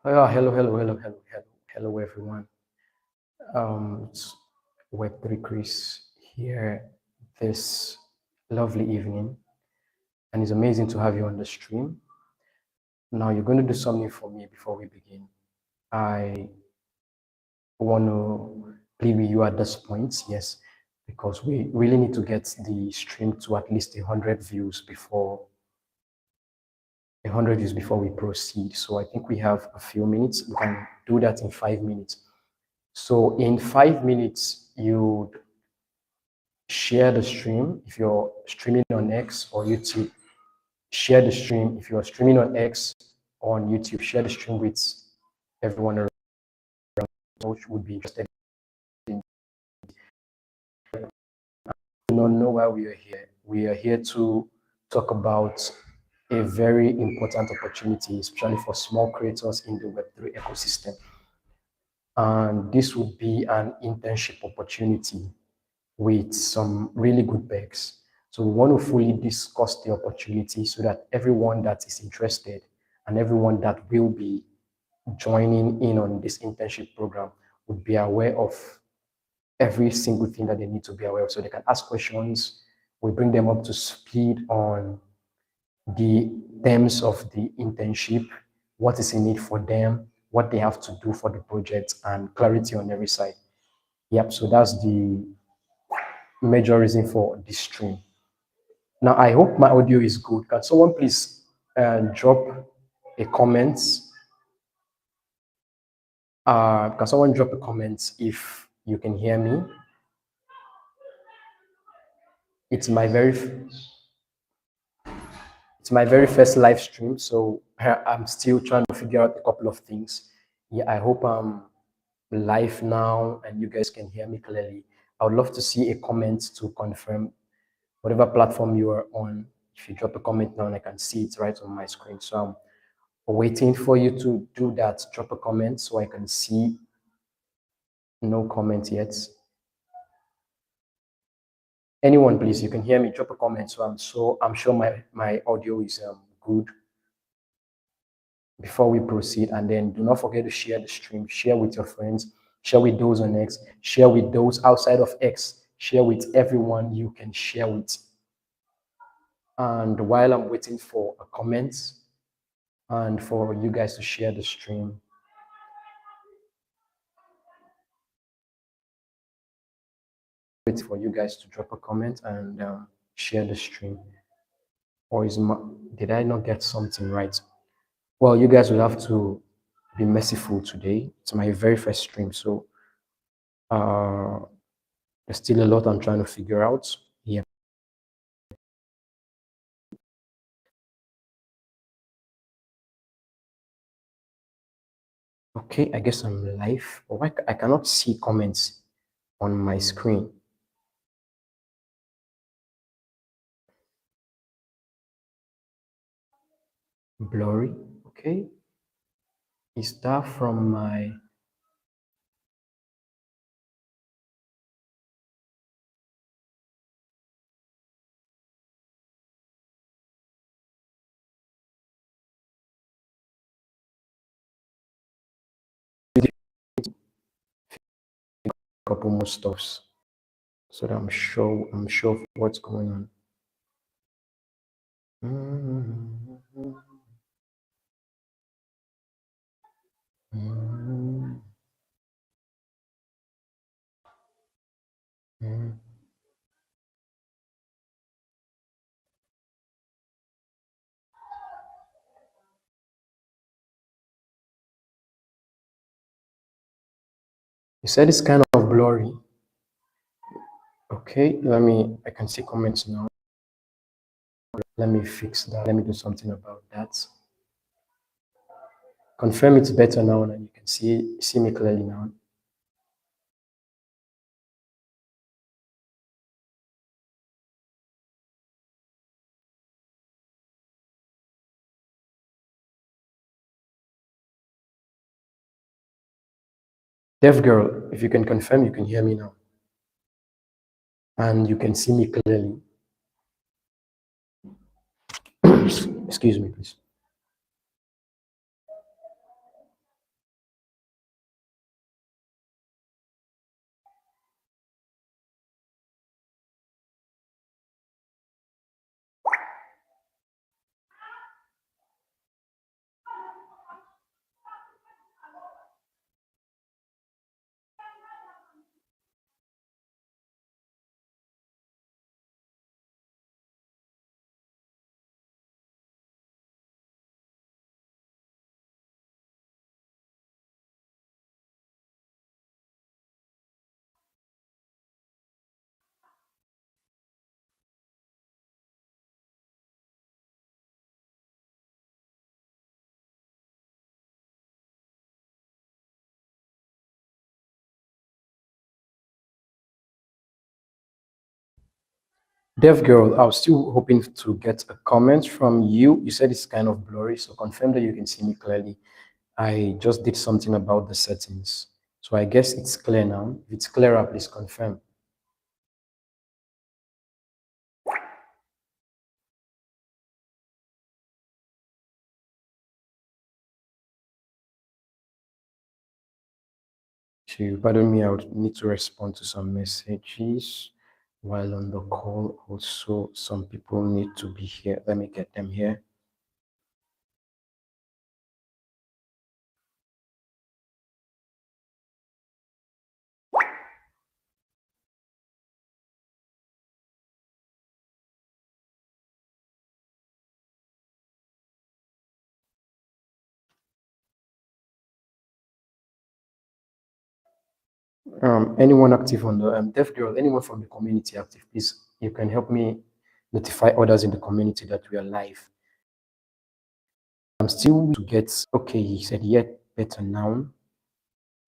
Hello, everyone. It's Web3 Chris here this lovely evening, and it's amazing to have you on the stream. Now, you're going to do something for me before we begin. I want to plead with you at this point, yes, because we really need to get the stream to at least 100 views before we proceed. So I think we have a few minutes. We can do that in 5 minutes. So in 5 minutes, you share the stream if you're streaming on X or YouTube. Share the stream if you're streaming on X or on YouTube. Share the stream with everyone around which would be interested in. Do not know why we are here. We are here to talk about a very important opportunity, especially for small creators in the Web3 ecosystem. And this would be an internship opportunity with some really good perks. So we want to fully discuss the opportunity so that everyone that is interested and everyone that will be joining in on this internship program would be aware of every single thing that they need to be aware of. So they can ask questions. We bring them up to speed on the terms of the internship, what is in it for them, what they have to do for the project, and clarity on every side. Yep, so that's the major reason for this stream. Now, I hope my audio is good. Can someone please drop a comment? Can someone drop a comment if you can hear me? It's my very first live stream, so I'm still trying to figure out a couple of things. Yeah, I hope I'm live now and you guys can hear me clearly. I would love to see a comment to confirm whatever platform you are on. If you drop a comment now, and I can see it right on my screen. So I'm waiting for you to do that. Drop a comment so I can see. No comment yet. Anyone, please, you can hear me. Drop a comment. So I'm sure my audio is good. Before we proceed, and then do not forget to share the stream. Share with your friends. Share with those on X. Share with those outside of X. Share with everyone you can share with. And while I'm waiting for a comment and for you guys to share the stream, wait for you guys to drop a comment and share the stream. Or did I not get something right? Well, you guys will have to be merciful today. It's my very first stream, so there's still a lot I'm trying to figure out. Yeah. Okay, I guess I'm live. Oh, I cannot see comments on my screen. Blurry, okay. Is that from my... couple more stuffs so that I'm sure of what's going on. You said it's kind of blurry. Okay, I can see comments now. Let me fix that. Let me do something about that. Confirm it's better now and you can see me clearly now. Deaf girl, if you can confirm, you can hear me now. And you can see me clearly. Excuse me, please. Dev girl, I was still hoping to get a comment from you. You said it's kind of blurry, so confirm that you can see me clearly. I just did something about the settings. So I guess it's clear now. If it's clearer, please confirm. So pardon me, I would need to respond to some messages while on the call. Also, some people need to be here. Let me get them here. Anyone active on the Deaf Girl, anyone from the community active, please, you can help me notify others in the community that we are live. I'm still to get, okay, he said, yet better now.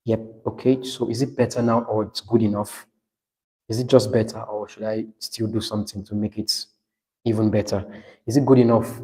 Yep, okay, so is it better now or it's good enough? Is it just better or should I still do something to make it even better? Is it good enough?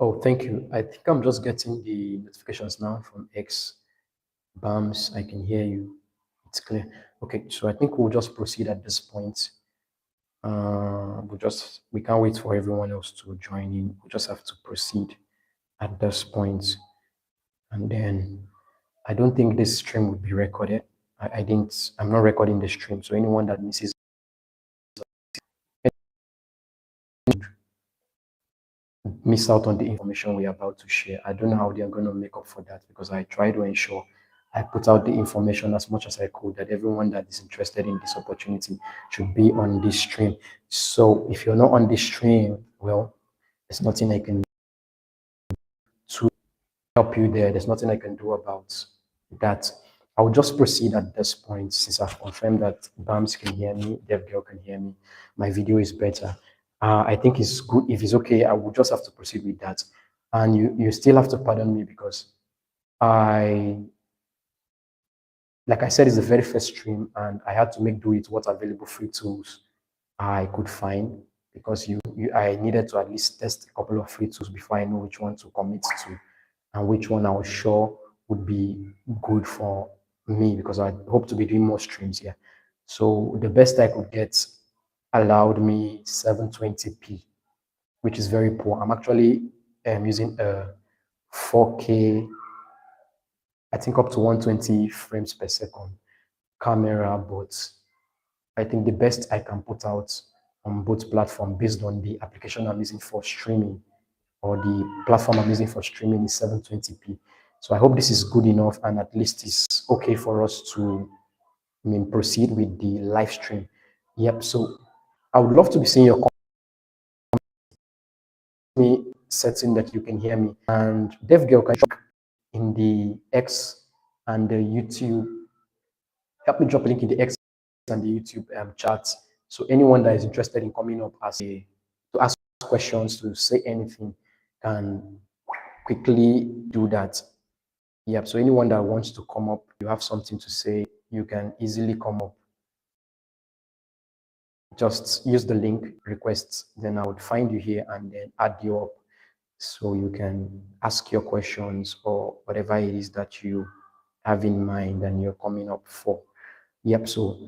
Oh, thank you. I think I'm just getting the notifications now from X. Bams, I can hear you. It's clear. Okay, so I think we'll just proceed at this point. We can't wait for everyone else to join in. We just have to proceed at this point. And then I don't think this stream would be recorded. I'm not recording the stream. So anyone that misses miss out on the information we're about to share. I don't know how they're going to make up for that because I try to ensure I put out the information as much as I could that everyone that is interested in this opportunity should be on this stream. So if you're not on this stream, well, there's nothing I can to help you there. There's nothing I can do about that. I'll just proceed at this point since I've confirmed that Bams can hear me, Dev Girl can hear me. My video is better. I think it's good. If it's okay, I will just have to proceed with that. And you still have to pardon me because I, like I said, it's the very first stream and I had to make do with what available free tools I could find because I needed to at least test a couple of free tools before I know which one to commit to and which one I was sure would be good for me because I hope to be doing more streams here. So the best I could get allowed me 720p, which is very poor. I'm actually using a 4K, I think up to 120 frames per second camera, but I think the best I can put out on both platforms based on the application I'm using for streaming or the platform I'm using for streaming is 720p. So I hope this is good enough and at least it's okay for us to proceed with the live stream. Yep. So I would love to be seeing your me setting that you can hear me. And Dev Girl can drop in the X and the YouTube. Help me drop a link in the X and the YouTube chat. So anyone that is interested in coming up as to ask questions, to say anything, can quickly do that. Yep. So anyone that wants to come up, you have something to say, you can easily come up. Just use the link requests, then I would find you here and then add you up so you can ask your questions or whatever it is that you have in mind and you're coming up for. Yep. So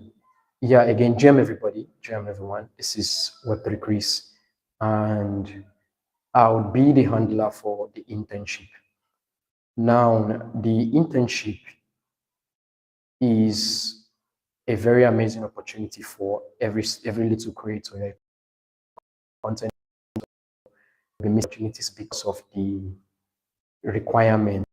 yeah, again, GM everybody, GM everyone. This is Web3 Chris, and I'll be the handler for the internship. Now, the internship is a very amazing opportunity for every little creator. Content opportunities because of the requirement.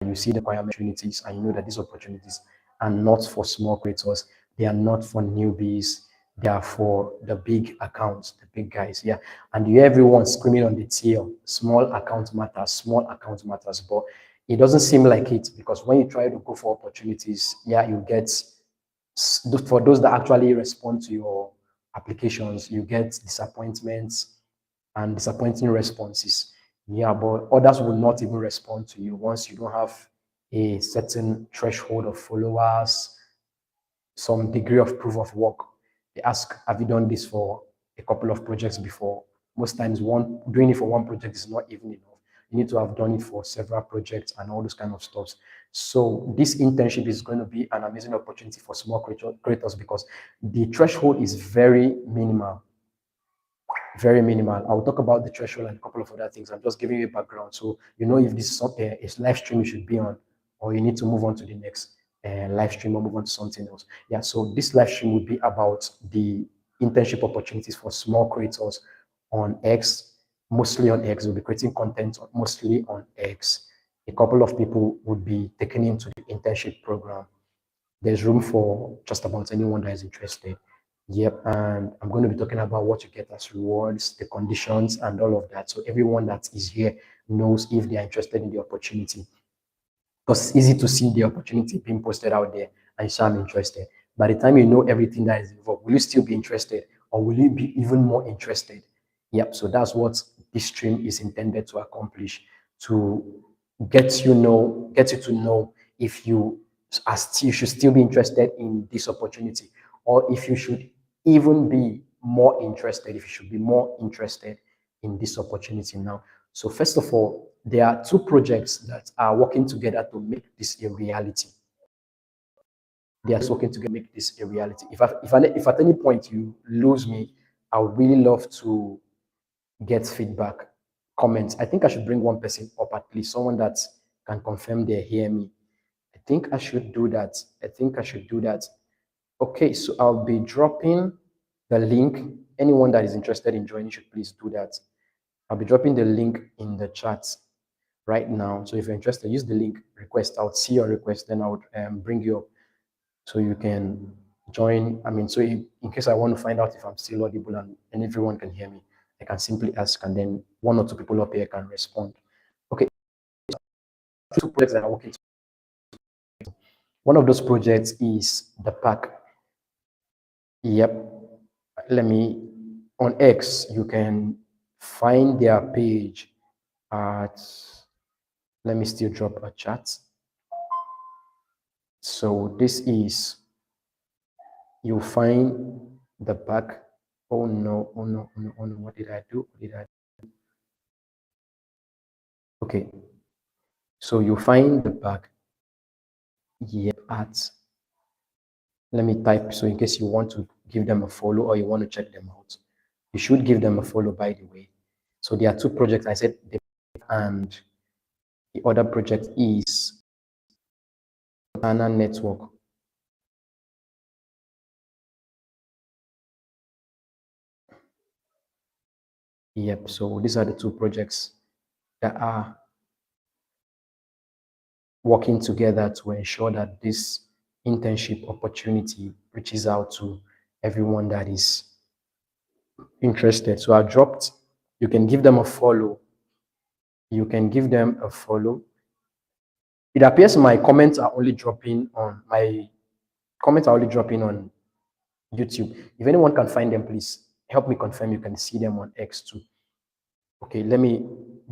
You see the requirement opportunities, and you know that these opportunities are not for small creators. They are not for newbies. They are for the big accounts, the big guys. Yeah. And you hear everyone screaming on the tail, small account matters. But it doesn't seem like it, because when you try to go for opportunities, yeah, you get, for those that actually respond to your applications, you get disappointments and disappointing responses. Yeah, but others will not even respond to you once you don't have a certain threshold of followers, some degree of proof of work. They ask, have you done this for a couple of projects before? Most times, doing it for one project is not even enough. You need to have done it for several projects and all those kind of stuff. So this internship is going to be an amazing opportunity for small creators, because the threshold is very minimal. Very minimal. I'll talk about the threshold and a couple of other things. I'm just giving you a background, so you know if this is live stream you should be on, or you need to move on to the next live stream or move on to something else. Yeah, so this live stream will be about the internship opportunities for small creators on X, mostly on X. We'll be creating content mostly on X. A couple of people would be taken into the internship program. There's room for just about anyone that is interested. Yep, and I'm going to be talking about what you get as rewards, the conditions, and all of that. So everyone that is here knows if they are interested in the opportunity. Because it's easy to see the opportunity being posted out there and say, I'm interested. By the time you know everything that is involved, will you still be interested, or will you be even more interested? Yep, so that's what this stream is intended to accomplish, to get you to know if you should still be interested in this opportunity, or if you should even be more interested, if you should be more interested in this opportunity now. So first of all, there are two projects that are working together to make this a reality. They are working together to make this a reality. If at any point you lose me, I would really love to get feedback, comments. I think I should bring one person up at least, someone that can confirm they hear me. I think I should do that. I think I should do that. Okay, so I'll be dropping the link. Anyone that is interested in joining should please do that. I'll be dropping the link in the chat right now. So if you're interested, use the link request. I would see your request, then I would bring you up so you can join. I mean, so in case I want to find out if I'm still audible and everyone can hear me, I can simply ask, and then one or two people up here can respond. Okay, two projects that are working. One of those projects is the pack. Yep. Let me, on X, you can find their page at, let me still drop a chat. So this is, you'll find the pack. Oh no, oh no, oh no, oh no, what did I do? What did I do? Okay. So you find the pack here at, let me type, so in case you want to give them a follow or you want to check them out, you should give them a follow, by the way. So there are two projects. I said and the other project is Cortana Network. Yep, so these are the two projects that are working together to ensure that this internship opportunity reaches out to everyone that is interested. So I dropped, you can give them a follow. You can give them a follow. It appears my comments are only dropping on YouTube. If anyone can find them, please help me confirm you can see them on X too. Okay, let me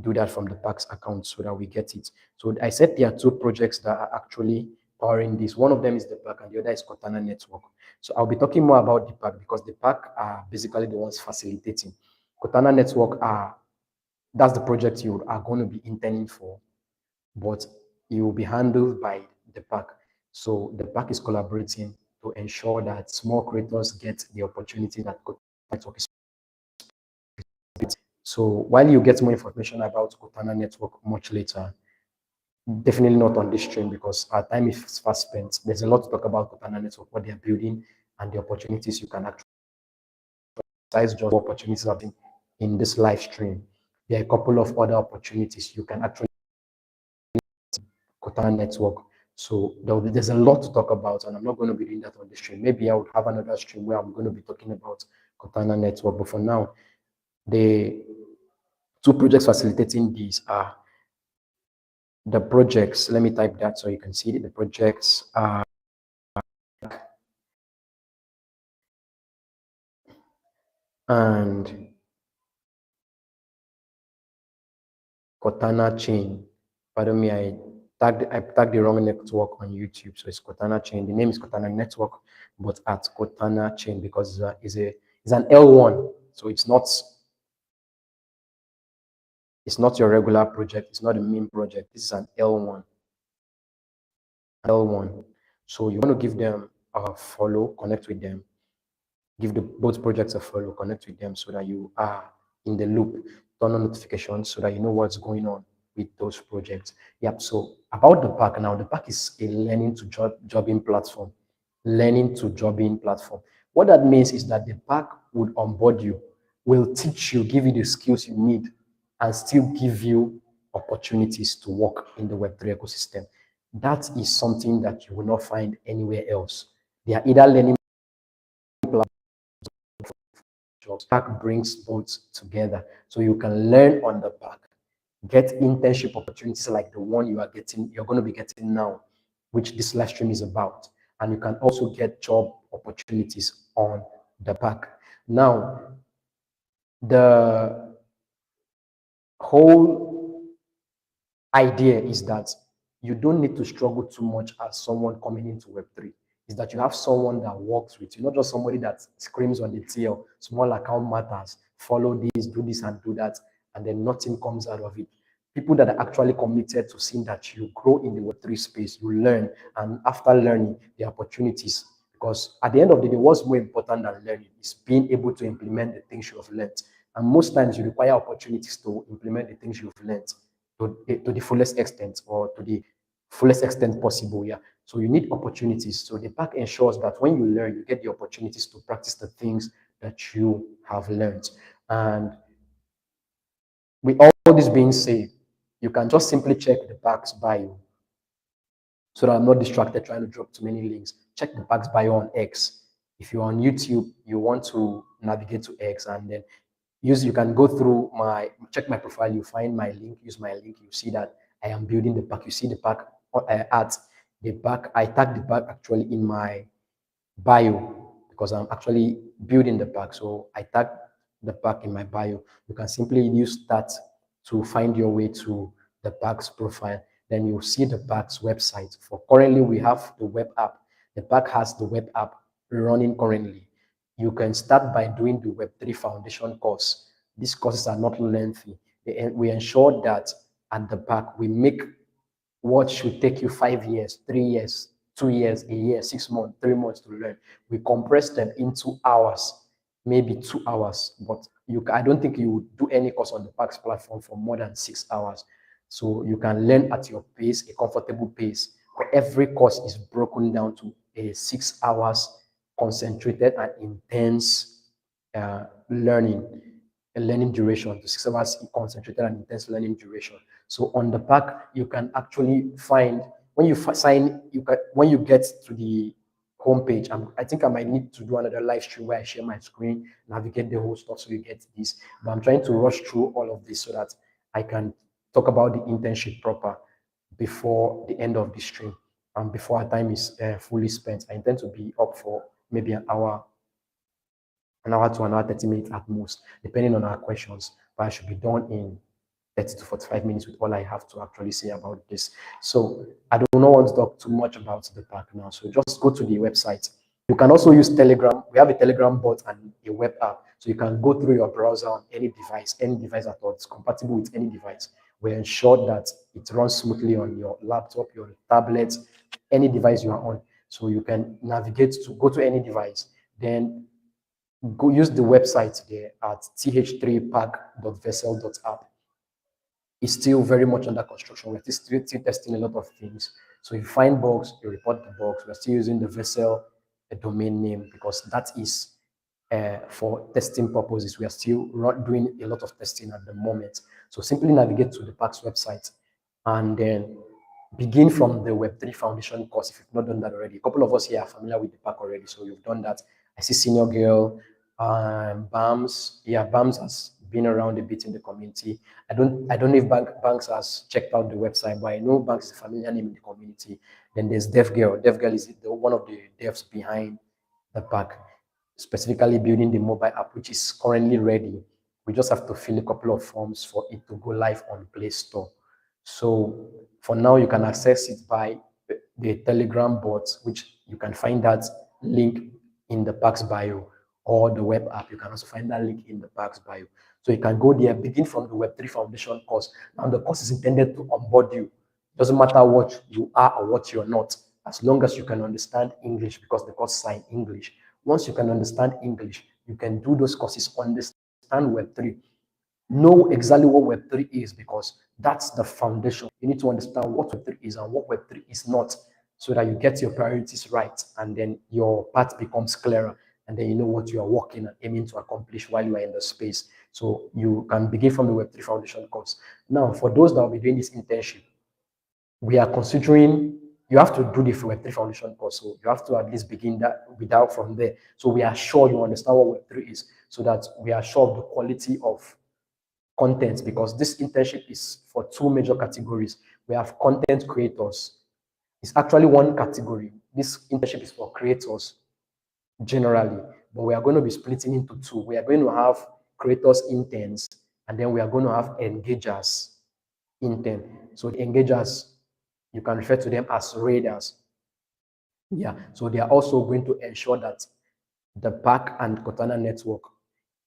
do that from the Pax account so that we get it. So I said there are two projects that are actually powering this. One of them is the Pack and the other is Cortana Network. So I'll be talking more about the Pack because the Pack are basically the ones facilitating. Cortana Network that's the project you are going to be interning for, but it will be handled by the Pack. So the Pack is collaborating to ensure that small creators get the opportunity that Cortana Network is. So while you get more information about Cortana Network much later, definitely not on this stream because our time is fast spent. There's a lot to talk about Cortana Network, what they're building, and the opportunities you can actually, besides just opportunities in this live stream. There are a couple of other opportunities you can actually Cortana Network So there's a lot to talk about, and I'm not going to be doing that on the stream. Maybe I would have another stream where I'm going to be talking about Cortana network. But for now, the two projects facilitating these are the projects. Let me type that so you can see it. The projects are and Cortana chain. Pardon me, I tagged the wrong network on YouTube. So it's Cortana chain. The name is Cortana network, but at Cortana chain because it's an L1. So it's not your regular project. It's not a main project. This is an L1. L1. So you want to give them a follow, connect with them, give both projects a follow, connect with them so that you are in the loop, turn on notifications so that you know what's going on with those projects. Yep. So about the pack now, the pack is a learning to jobbing platform. Learning to jobbing platform. What that means is that the pack would onboard you, will teach you, give you the skills you need, and still give you opportunities to work in the Web3 ecosystem. That is something that you will not find anywhere else. They are either learning jobs. Pack brings both together. So you can learn on the pack, get internship opportunities like the one you're going to be getting now, which this live stream is about. And you can also get job opportunities on the pack. Now, the whole idea is that you don't need to struggle too much as someone coming into Web3. Is that you have someone that works with you, not just somebody that screams on the tail, small account matters, follow this and do that, and then nothing comes out of it. People that are actually committed to seeing that you grow in the Web3 space, you learn, and after learning, the opportunities. Because at the end of the day, what's more important than learning is being able to implement the things you have learned. And most times you require opportunities to implement the things you've learned to the fullest extent or to the fullest extent possible. Yeah. So you need opportunities. So the pack ensures that when you learn, you get the opportunities to practice the things that you have learned. And with all this being said, you can just simply check the pack's bio so that I'm not distracted trying to drop too many links. Check the pack's bio on X. If you're on YouTube, you want to navigate to X and then you can go through check my profile, you find my link, use my link, you see that I am building the pack. You see the pack at the back. I tag the pack actually in my bio because I'm actually building the pack. So I tag the pack in my bio. You can simply use that to find your way to the pack's profile. Then you'll see the pack's website. For currently, we have the web app. The pack has the web app running currently. You can start by doing the Web3 Foundation course. These courses are not lengthy. We ensure that at the pack, we make what should take you 5 years, 3 years, 2 years, a year, 6 months, 3 months to learn. We compress them into hours, maybe 2 hours, but I don't think you would do any course on the PAX platform for more than 6 hours. So you can learn at your pace, a comfortable pace, where every course is broken down to a 6 hours concentrated and intense learning, a learning duration, to 6 hours concentrated and intense learning duration. So on the pack, you can actually find when you sign, when you get to the homepage. I think I might need to do another live stream where I share my screen, navigate the whole stuff so you get this. But I'm trying to rush through all of this so that I can talk about the internship proper before the end of the stream and before our time is fully spent. I intend to be up for maybe an hour to an hour, 30 minutes at most, depending on our questions. But I should be done in 30 to 45 minutes with all I have to actually say about this. So I do not want to talk too much about the pack now. So just go to the website. You can also use Telegram. We have a Telegram bot and a web app. So you can go through your browser on any device at all. It's compatible with any device. We ensure that it runs smoothly on your laptop, your tablet, any device you are on. So you can navigate to go to any device. Then go use the website there at th3pack.vessel.app. It's still very much under construction. We're still testing a lot of things. So if you find bugs, you report the bugs. We're still using the Vessel domain name because that is for testing purposes. We are still doing a lot of testing at the moment. So simply navigate to the Pack's website and then begin from the Web3 Foundation course if you've not done that already. A couple of us here are familiar with the pack already, so you've done that. I see Senior Girl, Bams. Yeah, Bams has been around a bit in the community. I don't know if Banks has checked out the website, but I know Banks is a familiar name in the community. Then there's Dev Girl. Dev Girl is one of the devs behind the pack, specifically building the mobile app, which is currently ready. We just have to fill a couple of forms for it to go live on Play Store. So for now, you can access it by the Telegram bot, which you can find that link in the Pack's bio, or the web app. You can also find that link in the Pack's bio. So you can go there, begin from the Web3 Foundation course. Now the course is intended to onboard you. Doesn't matter what you are or what you're not, as long as you can understand English, because the courses are in English. Once you can understand English, you can do those courses, understand Web3, know exactly what Web3 is, because that's the foundation. You need to understand what Web3 is and what Web3 is not, so that you get your priorities right, and then your path becomes clearer, and then you know what you are working and aiming to accomplish while you are in the space. So you can begin from the Web3 Foundation course. Now, for those that will be doing this internship, we are considering you have to do the Web3 Foundation course. So you have to at least begin that without from there. So we are sure you understand what Web3 is, so that we are sure of the quality of content, because this internship is for two major categories. We have content creators. It's actually one category. This internship is for creators generally, but we are going to be splitting into two. We are going to have creators interns, and then we are going to have engagers intern. So the engagers, you can refer to them as raiders. Yeah, so they are also going to ensure that the Pack and Cortana network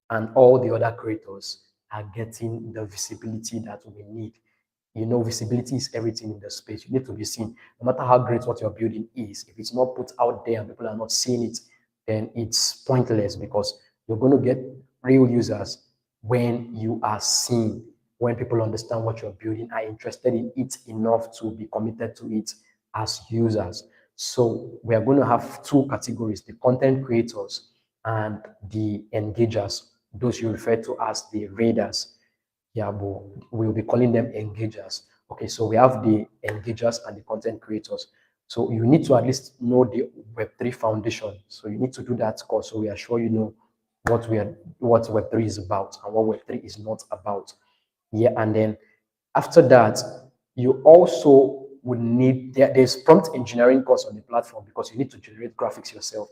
and all the other creators are getting the visibility that we need. You know, visibility is everything in the space. You need to be seen. No matter how great what you're building is, if it's not put out there and people are not seeing it, then it's pointless, because you're going to get real users when you are seen, when people understand what you're building, are interested in it enough to be committed to it as users. So we are going to have two categories: the content creators and the engagers, those you refer to as the raiders. Yeah, but we'll be calling them engagers. Okay, so we have the engagers and the content creators. So you need to at least know the Web3 foundation. So you need to do that course, so we are sure you know what Web3 is about and what Web3 is not about. Yeah, and then after that, you also would need there's prompt engineering course on the platform, because you need to generate graphics yourself.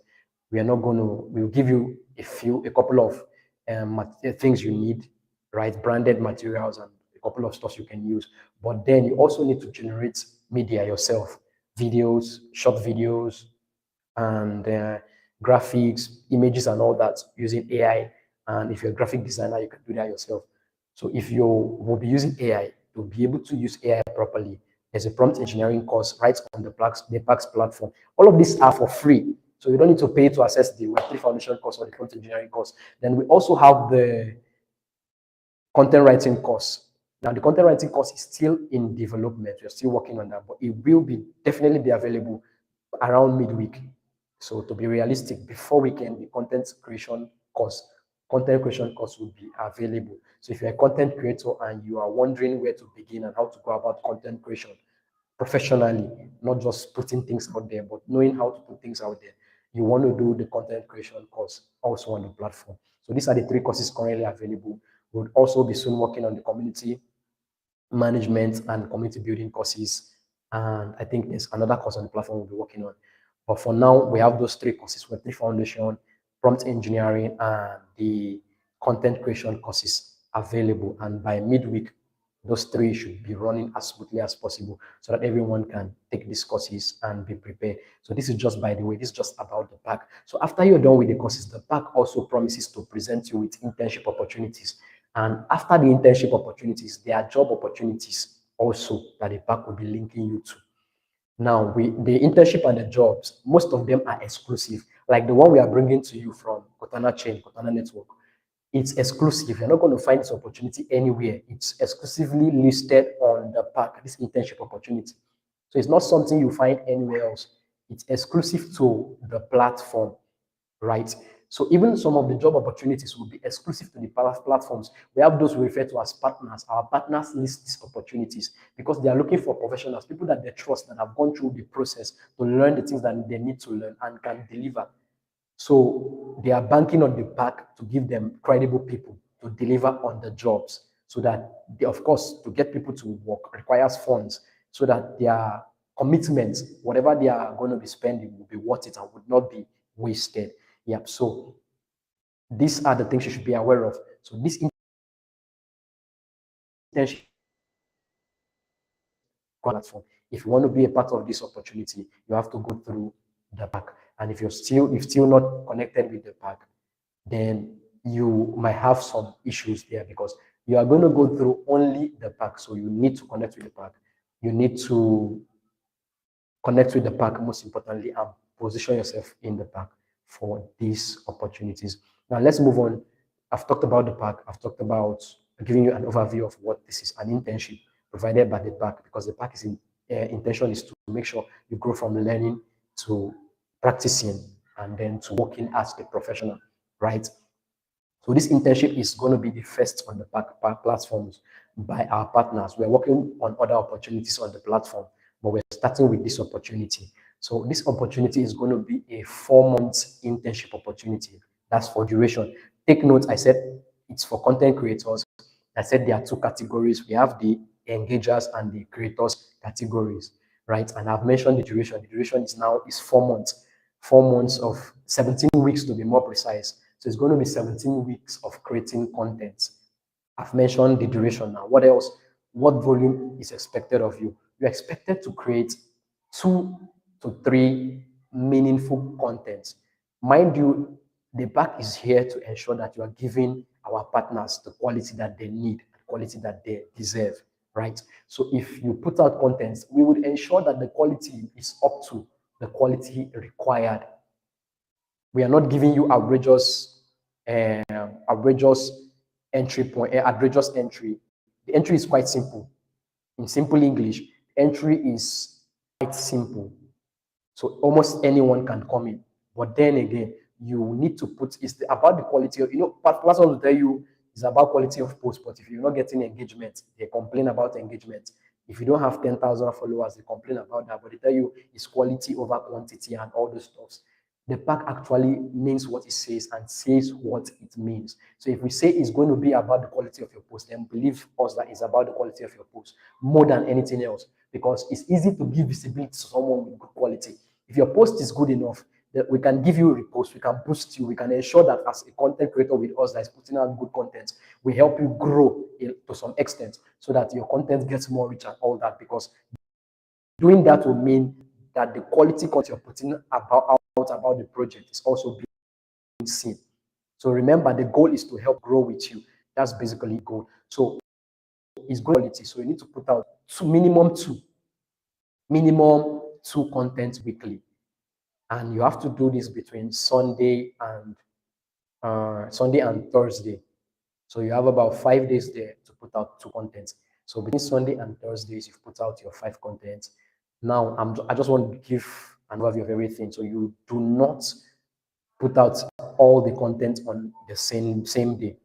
We are not going to, we'll give you a couple of things you need, right? Branded materials and a couple of stuff you can use. But then you also need to generate media yourself: videos, short videos, and graphics, images, and all that using AI. And if you're a graphic designer, you can do that yourself. So if you will be using AI, to be able to use AI properly, there's a prompt engineering course right on the PAX platform. All of these are for free, so you don't need to pay to access the Web3 Foundation course or the prompt engineering course. Then we also have the content writing course. Now, the content writing course is still in development. We're still working on that, but it will definitely be available around midweek. So to be realistic, before weekend, the content creation course will be available. So if you're a content creator and you are wondering where to begin and how to go about content creation professionally, not just putting things out there, but knowing how to put things out there, you want to do the content creation course also on the platform. So these are the three courses currently available. We'll also be soon working on the community management and community building courses. And I think there's another course on the platform we'll be working on. But for now, we have those three courses: Web3 Foundation, prompt engineering, and the content creation courses available. And by midweek, those three should be running as smoothly as possible, so that everyone can take these courses and be prepared. So this is just, by the way, this is just about the pack. So after you're done with the courses, the pack also promises to present you with internship opportunities. And after the internship opportunities, there are job opportunities also that the pack will be linking you to. Now, the internship and the jobs, most of them are exclusive. Like the one we are bringing to you from Cortana Network, it's exclusive. You're not going to find this opportunity anywhere. It's exclusively listed on the pack, this internship opportunity. So it's not something you find anywhere else. It's exclusive to the platform, right? So even some of the job opportunities will be exclusive to the platforms. We have those we refer to as partners. Our partners list these opportunities because they are looking for professionals, people that they trust, that have gone through the process to learn the things that they need to learn and can deliver. So they are banking on the pack to give them credible people to deliver on the jobs so that they, of course, to get people to work requires funds so that their commitments, whatever they are going to be spending, will be worth it and would not be wasted. Yep. So these are the things you should be aware of. So this internship platform, if you want to be a part of this opportunity, you have to go through the pack. And if you're still not connected with the pack, then you might have some issues there because you are going to go through only the pack. So you need to connect with the pack. You need to connect with the pack, most importantly, and position yourself in the pack for these opportunities. Now let's move on. I've talked about the pack. I've talked about giving you an overview of what this is, an internship provided by the pack, because the pack is intention is to make sure you grow from learning to practicing and then to working as a professional, right? So this internship is going to be the first on the platforms by our partners. We're working on other opportunities on the platform, but we're starting with this opportunity. So this opportunity is going to be a 4-month internship opportunity. That's for duration. Take note, I said it's for content creators. I said there are 2 categories. We have the engagers and the creators categories, right? And I've mentioned the duration. The duration is 4 months. 4 months of 17 weeks to be more precise. So it's going to be 17 weeks of creating content. I've mentioned the duration now. What else? What volume is expected of you? You're expected to create 2 to 3 meaningful contents. Mind you, the pack is here to ensure that you are giving our partners the quality that they need, the quality that they deserve, right? So if you put out contents, we would ensure that the quality is up to the quality required. We are not giving you outrageous entry point, outrageous entry. The entry is quite simple. In simple English, entry is quite simple. So almost anyone can come in. But then again, you need to put, it's about the quality of, platforms will tell you it's about quality of post, but if you're not getting engagement, they complain about engagement. If you don't have 10,000 followers, they complain about that, but they tell you it's quality over quantity and all those stuff. The pack actually means what it says and says what it means. So if we say it's going to be about the quality of your post, then believe us that it's about the quality of your post more than anything else, because it's easy to give visibility to someone with good quality. If your post is good enough, that we can give you a repost, we can boost you, we can ensure that as a content creator with us that is putting out good content, we help you grow to some extent so that your content gets more rich and all that, because doing that will mean that the quality content you're putting out about the project is also being seen. So remember, the goal is to help grow with you. That's basically the goal. So it's good quality. So you need to put out minimum two contents weekly. And you have to do this between Sunday and Thursday. So you have about 5 days there to put out 2 contents. So between Sunday and Thursdays, you've put out your 5 contents. Now, I just want to give an overview of everything. So you do not put out all the content on the same day.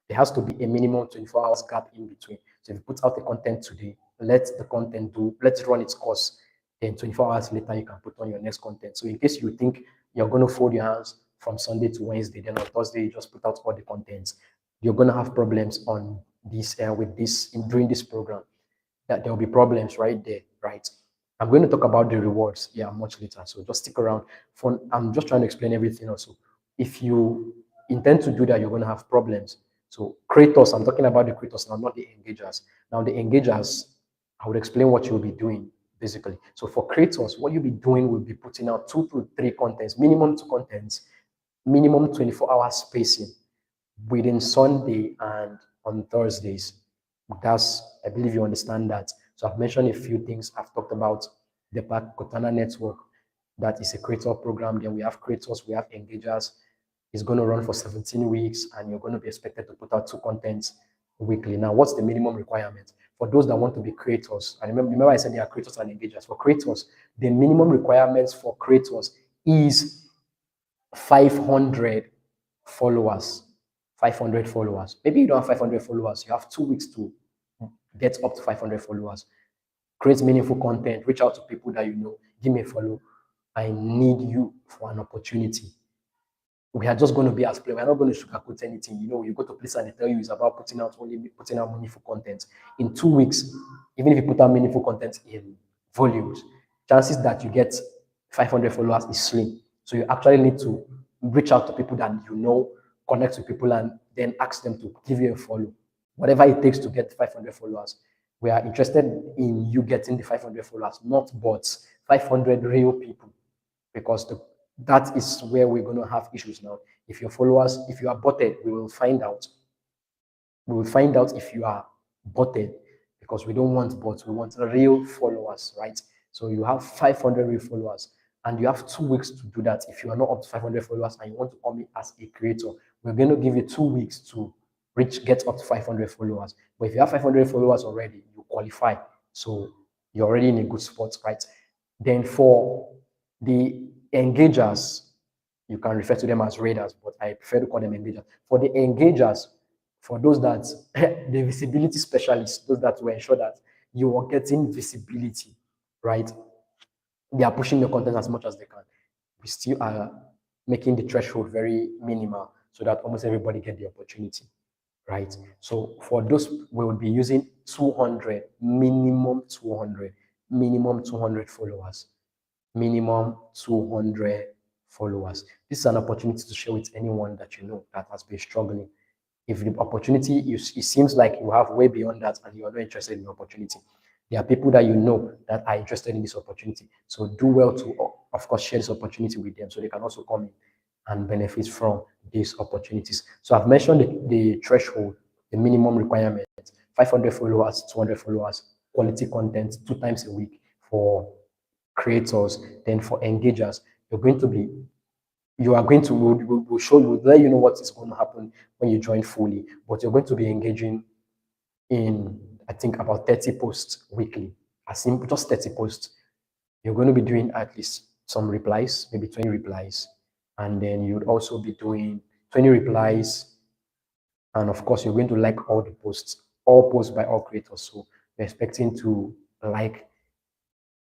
There has to be a minimum 24 hours gap in between. So if you put out the content today, let it run its course. Then 24 hours later, you can put on your next content. So in case you think you're going to fold your hands from Sunday to Wednesday, then on Thursday, you just put out all the contents. You're going to have problems on this during this program. That there will be problems right there, right? I'm going to talk about the rewards, much later. So just stick around. I'm just trying to explain everything also. If you intend to do that, you're going to have problems. So creators, I'm talking about the creators now, not the engagers. Now the engagers, I would explain what you'll be doing basically. So for creators, what you'll be doing will be putting out 2 to 3 contents, minimum 2 contents, minimum 24 hours spacing within Sunday and on Thursdays. I believe you understand that. So I've mentioned a few things. I've talked about the Cortana network. That is a creator program. Then we have creators, we have engagers. It's going to run for 17 weeks, and you're going to be expected to put out 2 contents weekly. Now, what's the minimum requirement? For those that want to be creators, and remember I said there are creators and engagers. For creators, the minimum requirements for creators is 500 followers, 500 followers. Maybe you don't have 500 followers. You have 2 weeks to get up to 500 followers. Create meaningful content. Reach out to people that you know. Give me a follow. I need you for an opportunity. We are just going to be as plain. We're not going to sugarcoat anything. You go to place and they tell you it's about putting out meaningful content. In 2 weeks, even if you put out meaningful content in volumes, chances that you get 500 followers is slim. So you actually need to reach out to people that you know, connect with people, and then ask them to give you a follow. Whatever it takes to get 500 followers. We are interested in you getting the 500 followers, not bots, 500 real people, because that is where we're going to have issues now. If your followers, if you are botted, we will find out. We will find out if you are botted, because we don't want bots. We want real followers, right? So you have 500 real followers, and you have 2 weeks to do that. If you are not up to 500 followers and you want to come in as a creator, we're going to give you 2 weeks to get up to 500 followers. But if you have 500 followers already, you qualify. So you're already in a good spot, right? Then for the engagers, you can refer to them as raiders, but I prefer to call them engagers. For the engagers, for those that, the visibility specialists, those that will ensure that you are getting visibility, right? They are pushing the content as much as they can. We still are making the threshold very minimal so that almost everybody get the opportunity, right? So for those, we will be using 200, minimum 200 followers, minimum 200 followers. This is an opportunity to share with anyone that you know that has been struggling. If the opportunity, it seems like you have way beyond that and you are not interested in the opportunity, there are people that you know that are interested in this opportunity. So do well to, of course, share this opportunity with them so they can also come in and benefit from these opportunities. So I've mentioned the threshold, the minimum requirement: 500 followers, 200 followers, quality content 2 times a week for creators. Then for engagers, you are going to, we'll show you, we'll let you know what is going to happen when you join fully, but you're going to be engaging in, I think, about 30 posts weekly. As in just 30 posts. You're going to be doing at least some replies, maybe 20 replies. And then you'd also be doing 20 replies. And of course, you're going to like all the posts, all posts by all creators. So you're expecting to like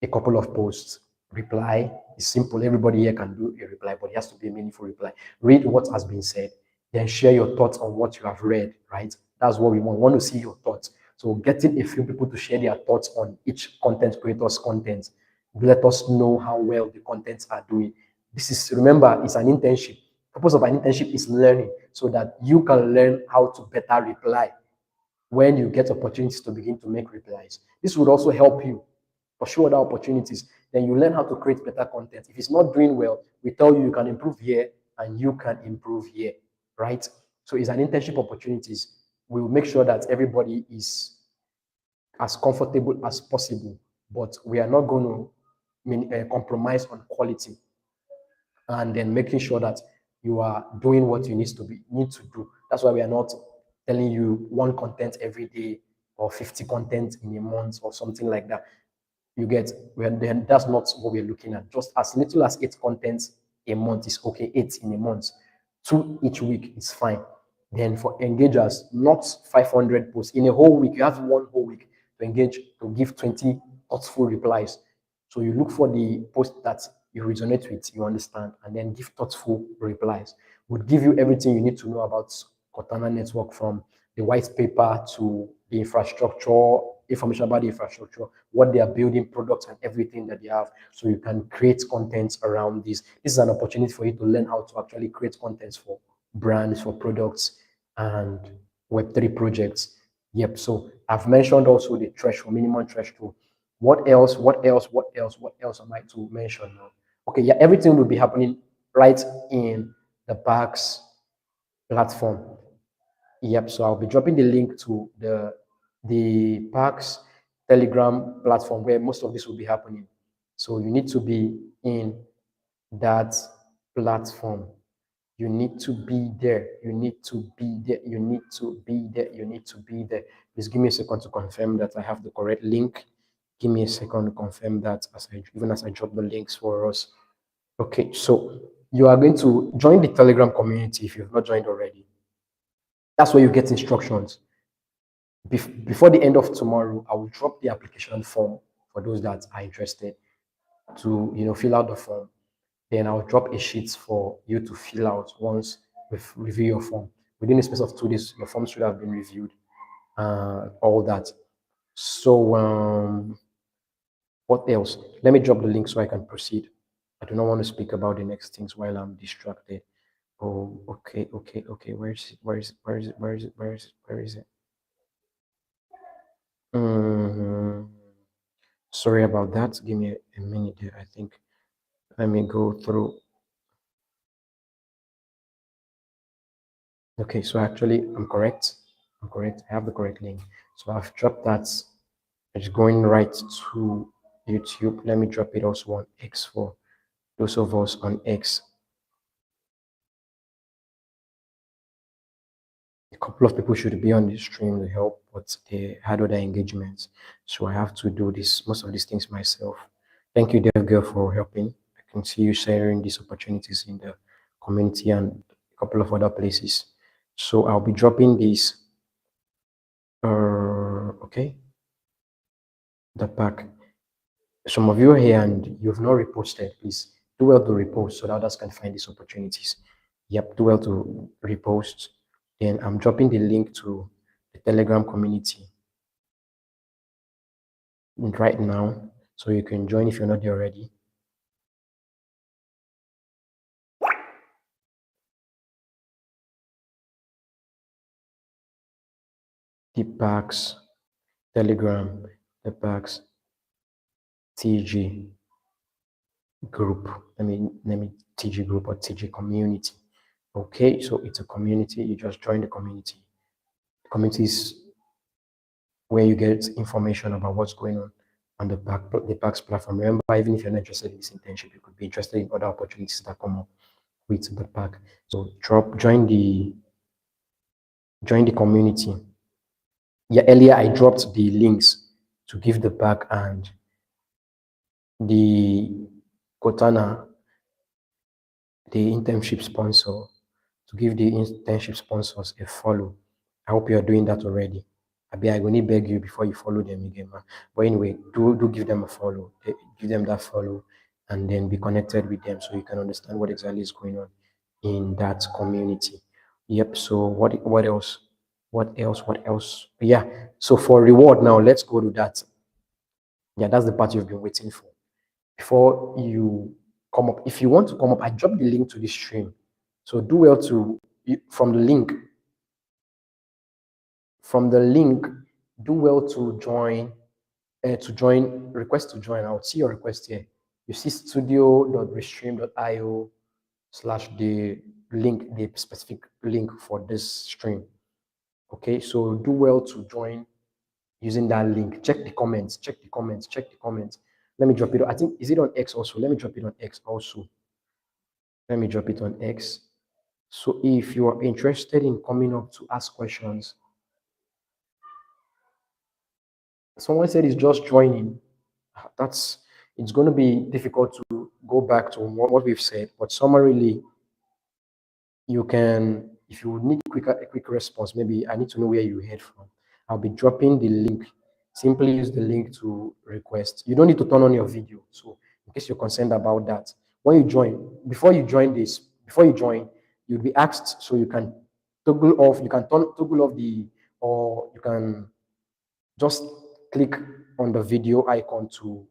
a couple of posts. Reply is simple. Everybody here can do a reply, but it has to be a meaningful reply. Read what has been said, then share your thoughts on what you have read, right? That's what we want. We want to see your thoughts. So getting a few people to share their thoughts on each content creator's content, let us know how well the contents are doing. This is, remember, it's an internship. The purpose of an internship is learning, so that you can learn how to better reply when you get opportunities to begin to make replies. This would also help you pursue other opportunities. Then you learn how to create better content. If it's not doing well, we tell you you can improve here and you can improve here, right? So it's an internship opportunities. We will make sure that everybody is as comfortable as possible, but we are not going to compromise on quality, and then making sure that you are doing what you need to do. That's why we are not telling you one content every day or 50 content in a month or something like that. You get, then that's not what we're looking at. Just as little as 8 contents a month is okay. 8 in a month, 2 each week is fine. Then for engagers, not 500 posts in a whole week. You have one whole week to engage, to give 20 thoughtful replies. So you look for the post that you resonate with, you understand, and then give thoughtful replies. Would give you everything you need to know about Cortana Network, from the white paper to the infrastructure, information about the infrastructure, what they are building, products, and everything that they have, so you can create content around this. This is an opportunity for you to learn how to actually create contents for brands, for products, and Web3 projects. Yep. So I've mentioned also the threshold, minimum threshold. What else am I to mention now? Okay, yeah, everything will be happening right in the Pack's platform. Yep. So I'll be dropping the link to the Pack's Telegram platform where most of this will be happening. So you need to be in that platform. You need to be there. You need to be there. You need to be there. You need to be there. Please give me a second to confirm that I have the correct link. Give me a second to confirm that, even as I drop the links for us. Okay, so You are going to join the Telegram community if you've not joined already. That's where you get instructions. Before the end of tomorrow, I will drop the application form for those that are interested to fill out the form. Then I'll drop a sheet for you to fill out once we review your form. Within a space of 2 days, your form should have been reviewed, all that. So, what else? Let me drop the link so I can proceed. I do not want to speak about the next things while I'm distracted. Oh, okay. Where is it? Where is it? Where is it? Where is it? Where is it? Where is it? Mhm. Sorry about that. Give me a minute there. I think. Let me go through. Okay, so actually, I'm correct. I'm correct. I have the correct link. So I've dropped that. It's going right to YouTube. Let me drop it also on X for those of us on X. A couple of people should be on this stream to help, but they had other engagements. So I have to do most of these things myself. Thank you, Dev Girl, for helping. I can see you sharing these opportunities in the community and a couple of other places. So I'll be dropping this. Okay, the pack. Some of you are here and you've not reposted. Please do well to repost so that others can find these opportunities. Yep, do well to repost. Then I'm dropping the link to the Telegram community right now, so you can join if you're not there already. The packs, Telegram, the packs, TG group. Let me TG group or TG community. Okay, so it's a community. You just join the community. The community is where you get information about what's going on the packs platform. Remember, even if you're not interested in this internship, you could be interested in other opportunities that come up with the pack. So join the community. Yeah, earlier I dropped the links to give the pack and the Kotana, the internship sponsor, to give the internship sponsors a follow. I hope you are doing that already. I'm going to beg you before you follow them again, man. But anyway, do give them a follow. Give them that follow, and then be connected with them so you can understand what exactly is going on in that community. Yep. So what else? What else? What else? Yeah. So for reward now, let's go to that. Yeah, that's the part you've been waiting for. Before you come up, if you want to come up, I dropped the link to this stream. So do well to from the link. From the link, do well to join. Request to join. I'll see your request here. You see studio.restream.io / the link, the specific link for this stream. Okay, so do well to join using that link. Check the comments. Check the comments. Check the comments. Let me drop it. I think is it on X also? Let me drop it on X also. Let me drop it on X. So if you are interested in coming up to ask questions, someone said it's just joining. It's going to be difficult to go back to what we've said, but summarily, you can, if you need a quick response, maybe I need to know where you heard from. I'll be dropping the link. Simply use the link to request. You don't need to turn on your video. So in case you're concerned about that, when you join, before you join, you'll be asked so you can toggle off or you can just click on the video icon to,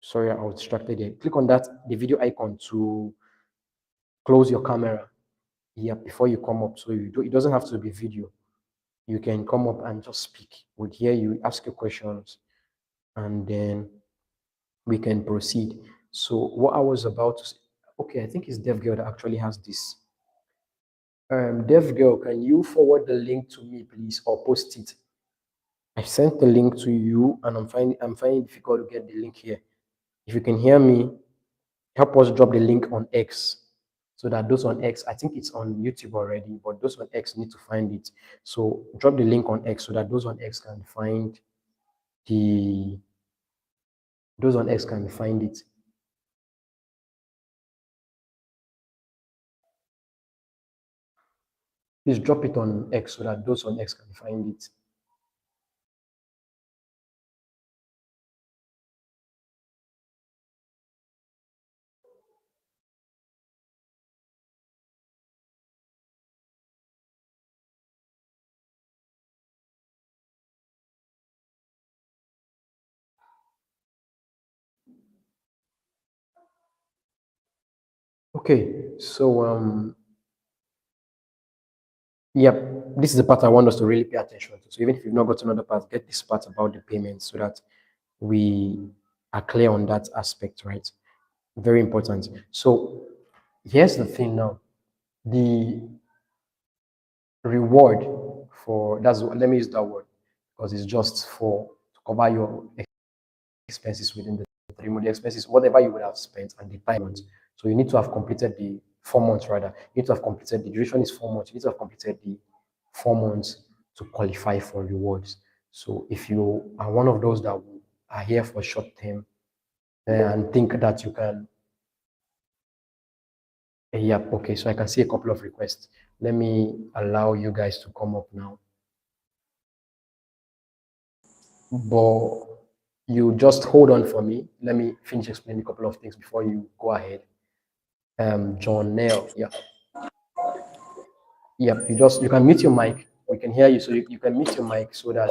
sorry, I was distracted there. Click on the video icon to close your camera. Yeah, before you come up. So it doesn't have to be video. You can come up and just speak. We'll hear you, ask your questions, and then we can proceed. So what I was about to say, okay, I think it's DevGirl that actually has this. DevGirl, can you forward the link to me, please, or post it? I sent the link to you, and I'm finding it difficult to get the link here. If you can hear me, help us drop the link on X so that those on X, I think it's on YouTube already, but those on X need to find it. So drop the link on X so that those on X can find it. Please drop it on X so that those on X can find it. Okay, so yep, this is the part I want us to really pay attention to. So even if you've not got another part, get this part about the payments so that we are clear on that aspect, right? Very important. So here's the thing now. The reward for that's let me use that word because it's just for to cover your expenses within the 3 months, the expenses, whatever you would have spent and the time. So you need to have completed the 4 months rather. You need to have completed the duration is 4 months. You need to have completed the 4 months to qualify for rewards. So if you are one of those that are here for short term and think that you can, yep, okay. So I can see a couple of requests. Let me allow you guys to come up now. But you just hold on for me. Let me finish explaining a couple of things before you go ahead. John Nail, yeah. Yep, you can mute your mic. We can hear you, so you can mute your mic so that,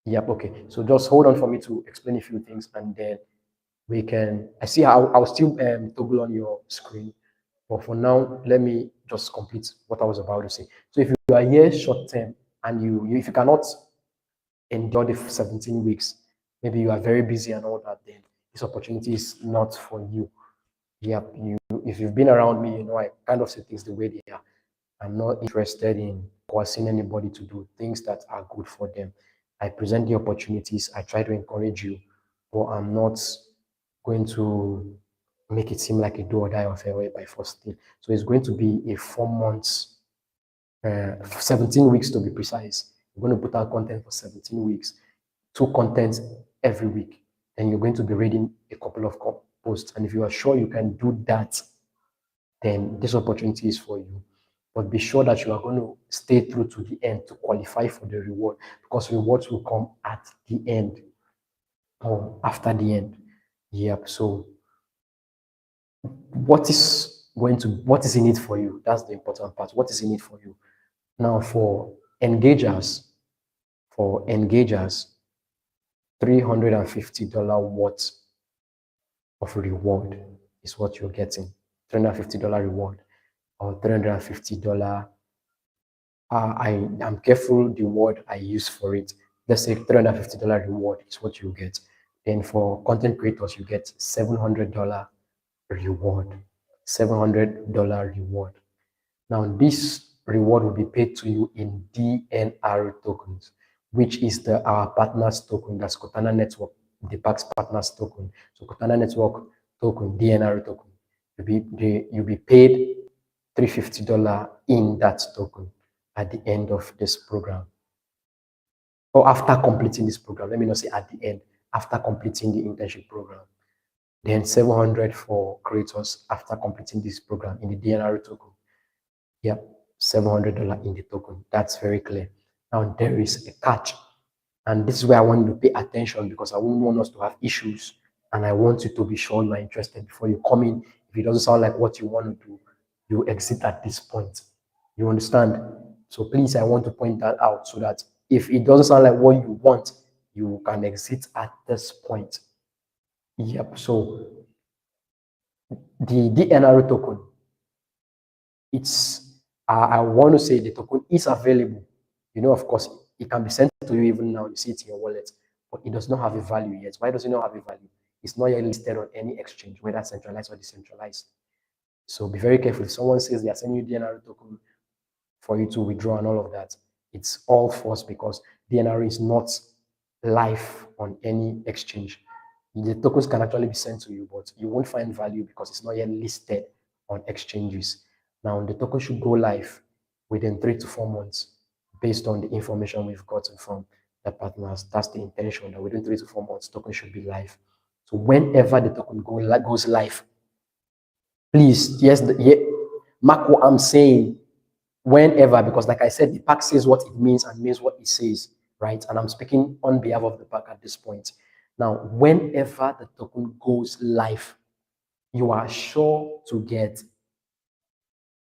yep, okay. So just hold on for me to explain a few things and then we can, I see how I'll still toggle on your screen. But for now, let me just complete what I was about to say. So if you are here short term and if you cannot endure the 17 weeks, maybe you are very busy and all that, then this opportunity is not for you. Yep, if you've been around me, you know I kind of say things the way they are. I'm not interested in coercing anybody to do things that are good for them. I present the opportunities, I try to encourage you, but I'm not going to make it seem like a do or die affair by force thing. So it's going to be a 4 months, 17 weeks to be precise. We're going to put out content for 17 weeks, 2 contents every week. And you're going to be reading a couple of posts. And if you are sure you can do that, then this opportunity is for you. But be sure that you are going to stay through to the end to qualify for the reward because rewards will come at the end or after the end. Yep. So what is in it for you? That's the important part. What is in it for you? Now for engagers, $350 worth of reward is what you're getting. $350 reward or $350. I'm careful the word I use for it. Let's say $350 reward is what you get. Then for content creators, you get $700 reward. $700 reward. Now, this reward will be paid to you in DNR tokens, which is our partners token. That's Cortana Network, the Pack's partners token. So Cortana Network token, DNR token. You'll be paid $350 in that token at the end of this program. Or after completing this program. Let me not say at the end, after completing the internship program. Then 700 for creators after completing this program in the DNR token. Yep, $700 in the token. That's very clear. Now there is a catch. And this is where I want you to pay attention because I wouldn't want us to have issues. And I want you to be sure you are interested before you come in. If it doesn't sound like what you want to do, you exit at this point. You understand? So please, I want to point that out so that if it doesn't sound like what you want, you can exit at this point. Yep. So the DNR token, I want to say the token is available. You know, of course, it can be sent to you even now. You see it in your wallet, but it does not have a value yet. Why does it not have a value? It's not yet listed on any exchange, whether centralized or decentralized. So be very careful. If someone says they are sending you DNR token for you to withdraw and all of that, it's all false because DNR is not live on any exchange. The tokens can actually be sent to you, but you won't find value because it's not yet listed on exchanges. Now, the token should go live within 3 to 4 months based on the information we've gotten from the partners. That's the intention that within 3 to 4 months, token should be live. So whenever the token goes live, please, yes, mark what I'm saying. whenever, because like I said, the pack says what it means and means what it says, right? And I'm speaking on behalf of the pack at this point. Now, whenever the token goes live, you are sure to get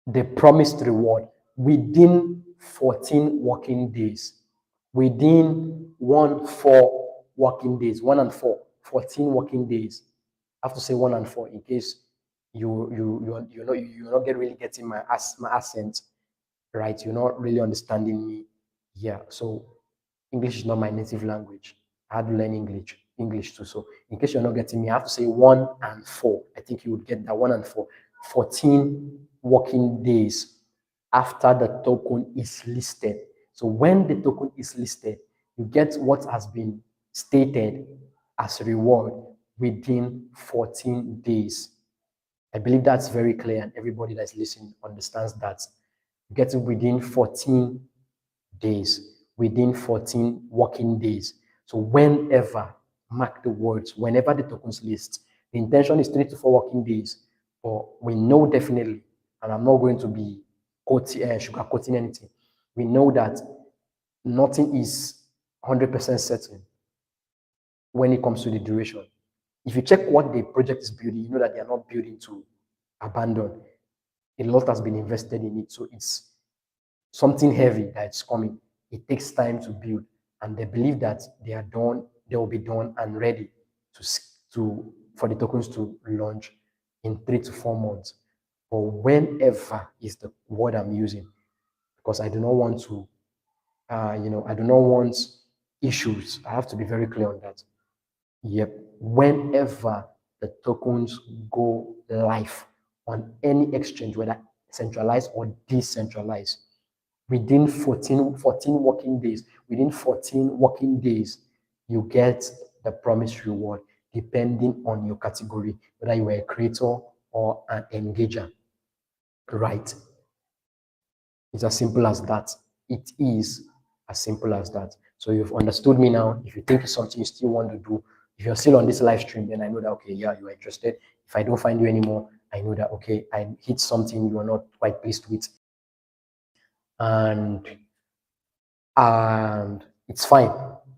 the promised reward within 14 working days. Within 4 working days, 1 and 4, 14 working days. I have to say 1 and 4 in case you're not really getting my accent, right? You're not really understanding me. Yeah. So English is not my native language. I had to learn English too. So in case you're not getting me, I have to say 1 and 4. I think you would get that 1 and 4. 14 working days after the token is listed. So when the token is listed, you get what has been stated as reward within 14 days. I believe that's very clear, and everybody that's listening understands that. You get it within 14 days, within 14 working days. So whenever, mark the words, whenever the tokens list, the intention is 3 to 4 working days, but we know definitely, and I'm not going to be sugarcoating anything, we know that nothing is 100% certain when it comes to the duration. If you check what the project is building, you know that they are not building to abandon. A lot has been invested in it, so it's something heavy that's coming. It takes time to build, and they believe that they are done, they will be done and ready for the tokens to launch in 3 to 4 months. But whenever is the word I'm using, because I do not want to, I do not want issues. I have to be very clear on that. Yep. Whenever the tokens go live on any exchange, whether centralized or decentralized, within 14 working days, you get the promised reward depending on your category, whether you are a creator or an engager, right? It's as simple as that. It is as simple as that. So you've understood me now. If you think it's something you still want to do, if you're still on this live stream, then I know that, okay, yeah, you are interested. If I don't find you anymore, I know that, okay, I hit something you are not quite pleased with. And it's fine.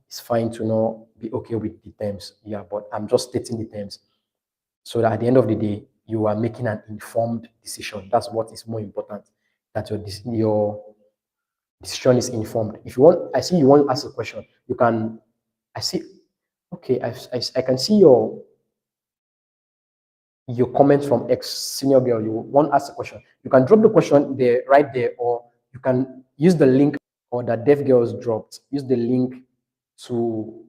It's fine to not be okay with the terms. Yeah, but I'm just stating the terms so that at the end of the day, you are making an informed decision. That's what is more important. That your decision is informed. If you want, I see you want to ask a question. You can. I see. Okay, I can see your comments from ex senior girl. You want to ask a question. You can drop the question there, right there, or you can use the link or that deaf girls dropped. Use the link to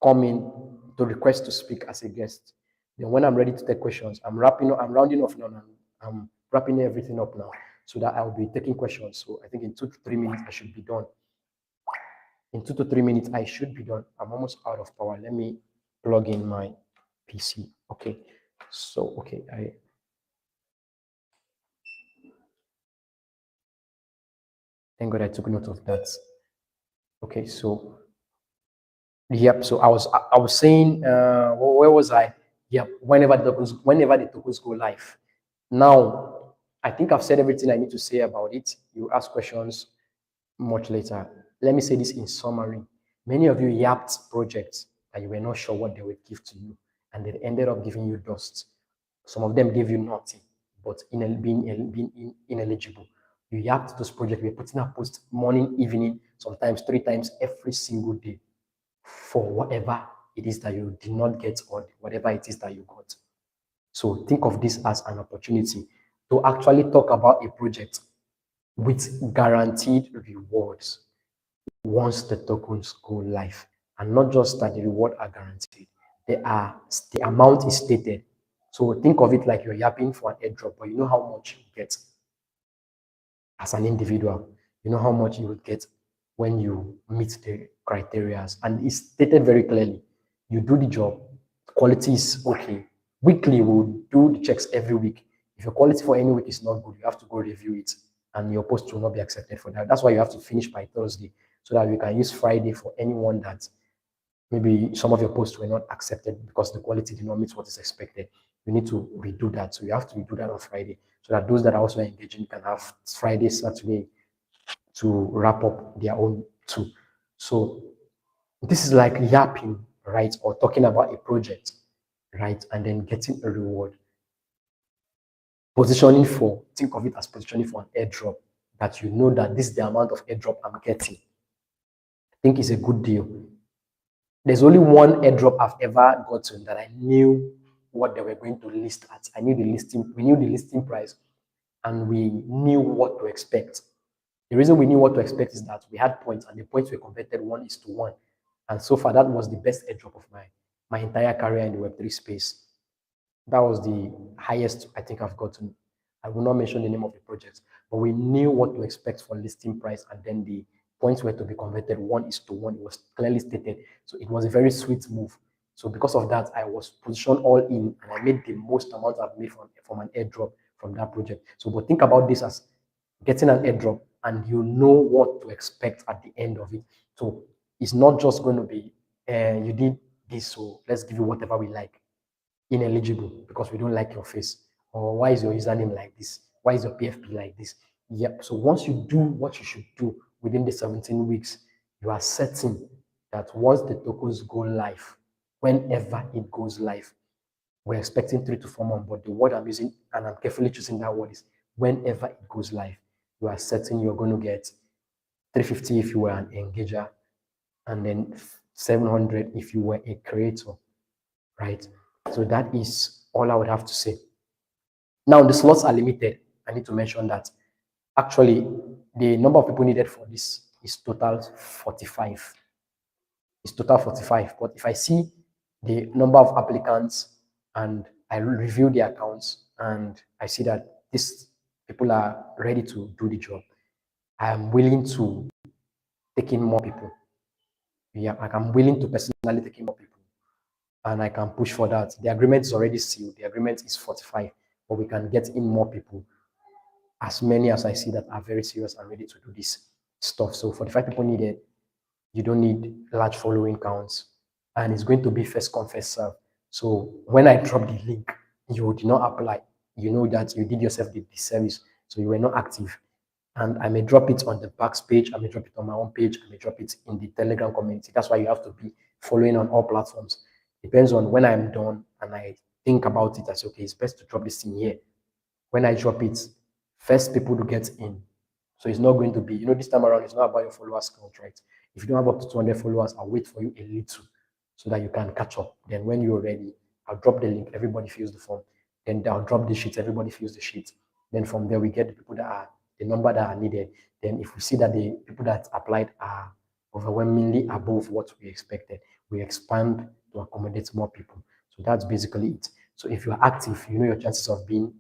come in to request to speak as a guest. Then when I'm ready to take questions, I'm rounding off now. I'm wrapping everything up now so that I'll be taking questions. So I think in 2 to 3 minutes I should be done. In 2 to 3 minutes I should be done. I'm almost out of power. Let me plug in my PC. Okay. So okay, thank God I took note of that. Okay, so yep. So I was saying, where was I? Yep. Whenever the tokens go live. Now, I think I've said everything I need to say about it. You ask questions much later. Let me say this in summary. Many of you yapped projects that you were not sure what they would give to you, and they ended up giving you dust. Some of them gave you nothing, but being ineligible. You yapped those projects. We're putting up posts morning, evening, sometimes 3 times every single day for whatever it is that you did not get or whatever it is that you got. So think of this as an opportunity to actually talk about a project with guaranteed rewards once the tokens go live. And not just that the rewards are guaranteed, the amount is stated. So think of it like you're yapping for an airdrop, but you know how much you get as an individual. You know how much you would get when you meet the criteria. And it's stated very clearly. You do the job, quality is okay. Weekly, we'll do the checks every week. If your quality for any week is not good, you have to go review it, and your post will not be accepted for that. That's why you have to finish by Thursday, so that we can use Friday for anyone that maybe some of your posts were not accepted because the quality did not meet what is expected. You need to redo that. So you have to redo that on Friday so that those that are also engaging can have Friday, Saturday to wrap up their own too. So this is like yapping, right? Or talking about a project, right? And then getting a reward. Positioning for, think of it as positioning for an airdrop that you know that this is the amount of airdrop I'm getting. I think it's a good deal. There's only one airdrop I've ever gotten that I knew what they were going to list at. I knew the listing, we knew the listing price, and we knew what to expect. The reason we knew what to expect is that we had points, and the points were converted 1:1. And so far, that was the best airdrop of my entire career in the Web3 space. That was the highest I think I've gotten. I will not mention the name of the project, but we knew what to expect for listing price, and then the points were to be converted 1:1. It was clearly stated. So it was a very sweet move. So because of that, I was positioned all in, and I made the most amount I've made from an airdrop from that project. So, but think about this as getting an airdrop, and you know what to expect at the end of it. So it's not just going to be, you did this, so let's give you whatever we like. Ineligible because we don't like your face, or why is your username like this, why is your PFP like this. Yep. So once you do what you should do within the 17 weeks, you are certain that once the tokens go live, whenever it goes live, we're expecting 3 to 4 months, but the word I'm using, and I'm carefully choosing that word, is whenever it goes live, you are certain you're going to get 350 if you were an engager, and then 700 if you were a creator, right? So that is all I would have to say. Now, the slots are limited. I need to mention that. Actually, the number of people needed for this is total 45. It's total 45. But if I see the number of applicants and I review the accounts and I see that these people are ready to do the job, I am willing to take in more people. Yeah, like I'm willing to personally take in more people, and I can push for that. The agreement is already sealed. The agreement is 45, but we can get in more people, as many as I see that are very serious and ready to do this stuff. So 45 people needed. You don't need large following counts, and it's going to be first come, first serve. So when I drop the link, you did not apply. You know that you did yourself the disservice, so you were not active. And I may drop it on the Packs page, I may drop it on my own page, I may drop it in the Telegram community. That's why you have to be following on all platforms. Depends on when I'm done and I think about it, I say, okay, it's best to drop this thing here. When I drop it, first people to get in. So it's not going to be, this time around, it's not about your followers count, right? If you don't have up to 200 followers, I'll wait for you a little so that you can catch up. Then when you're ready, I'll drop the link, everybody fills the form. Then I'll drop the sheet, everybody fills the sheet. Then from there, we get the people that are, the number that are needed. Then if we see that the people that applied are overwhelmingly above what we expected, we expand to accommodate more people. So that's basically it. So if you're active, your chances of being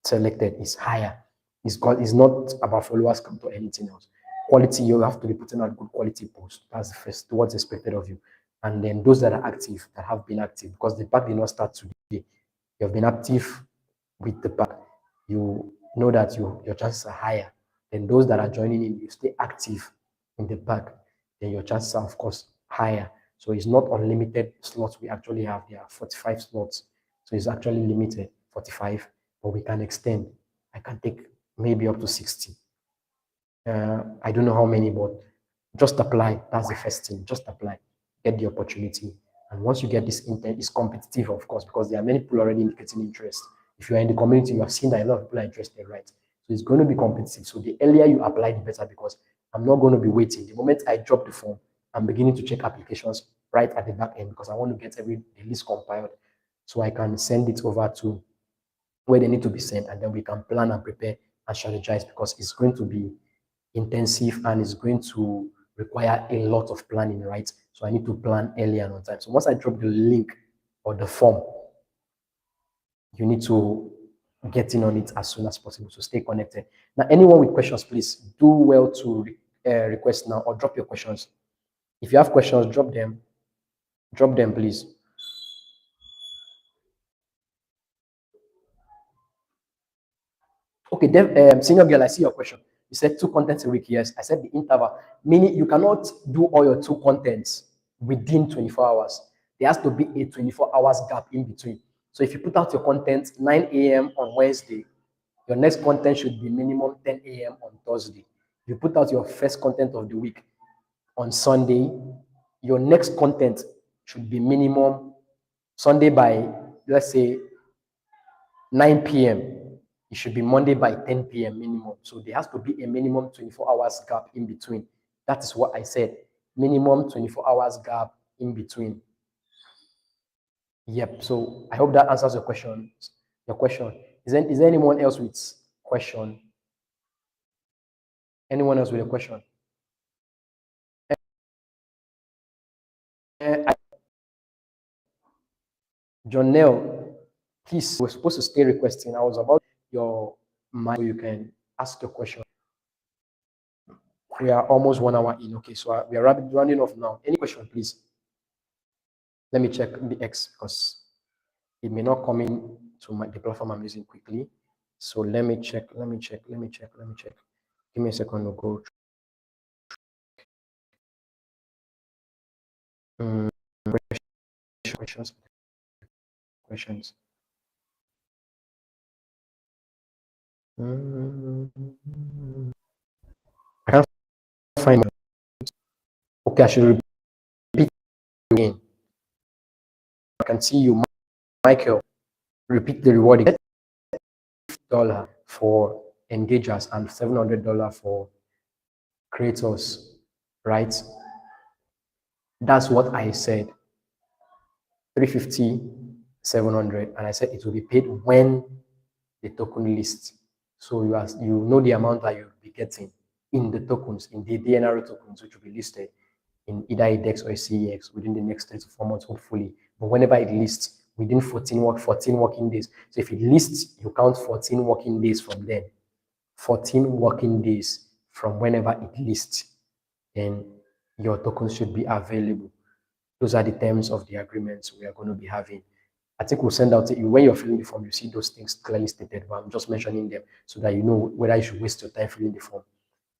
selected is higher. It's not about followers count or anything else. Quality, you have to be putting out good quality posts. That's the first, what's expected of you. And then those that are active, that have been active, because the pack did not start today. You have been active with the pack. You know that your chances are higher. Then those that are joining in, you stay active in the pack, then your chances are, of course, higher. So it's not unlimited slots we actually have. There are 45 slots. So it's actually limited, 45, but we can extend. I can take maybe up to 60. I don't know how many, but just apply. That's the first thing. Just apply. Get the opportunity. And once you get this intent, it's competitive, of course, because there are many people already indicating interest. If you're in the community, you have seen that a lot of people are interested, right? So it's going to be competitive. So the earlier you apply, the better, because I'm not going to be waiting. The moment I drop the form, I'm beginning to check applications right at the back end because I want to get the list compiled so I can send it over to where they need to be sent, and then we can plan and prepare and strategize because it's going to be intensive and it's going to require a lot of planning, right? So I need to plan early and on time. So once I drop the link or the form, you need to get in on it as soon as possible. So stay connected. Now, anyone with questions, please do well to request now or drop your questions. If you have questions, drop them. Drop them, please. Okay, senior girl, I see your question. You said 2 contents a week. Yes, I said the interval, meaning you cannot do all your 2 contents within 24 hours. There has to be a 24 hours gap in between. So if you put out your content 9 a.m. on Wednesday, your next content should be minimum 10 a.m. on Thursday. If you put out your first content of the week on Sunday, your next content should be minimum Sunday by, let's say, 9 p.m. It should be Monday by 10 p.m. minimum. So there has to be a minimum 24 hours gap in between. That is what I said. Minimum 24 hours gap in between. Yep. So I hope that answers your question. Your question. Is there anyone else with question? Anyone else with a question? John Neil, please, we're supposed to stay requesting. I was about your mic so you can ask your question. We are almost 1 hour in. Okay, so we are running off now. Any question, please? Let me check the X because it may not come in to the platform I'm using quickly. So let me check. Give me a second to go. Questions. I can't find it. Okay, I should repeat again. I can see you, Michael. Repeat the reward again. $50 for engagers and $700 for creators, right? That's what I said. 350, 700, and I said it will be paid when the token lists. So you know the amount that you'll be getting in the tokens, in the DNR tokens, which will be listed in either a DEX or a CEX within the next 3 to 4 months, hopefully. But whenever it lists within 14 working days. So if it lists, you count 14 working days from then. 14 working days from whenever it lists, then your tokens should be available. Those are the terms of the agreements we are going to be having. I think we'll send out to you when you're filling the form, you see those things clearly stated, but I'm just mentioning them so that you know whether you should waste your time filling the form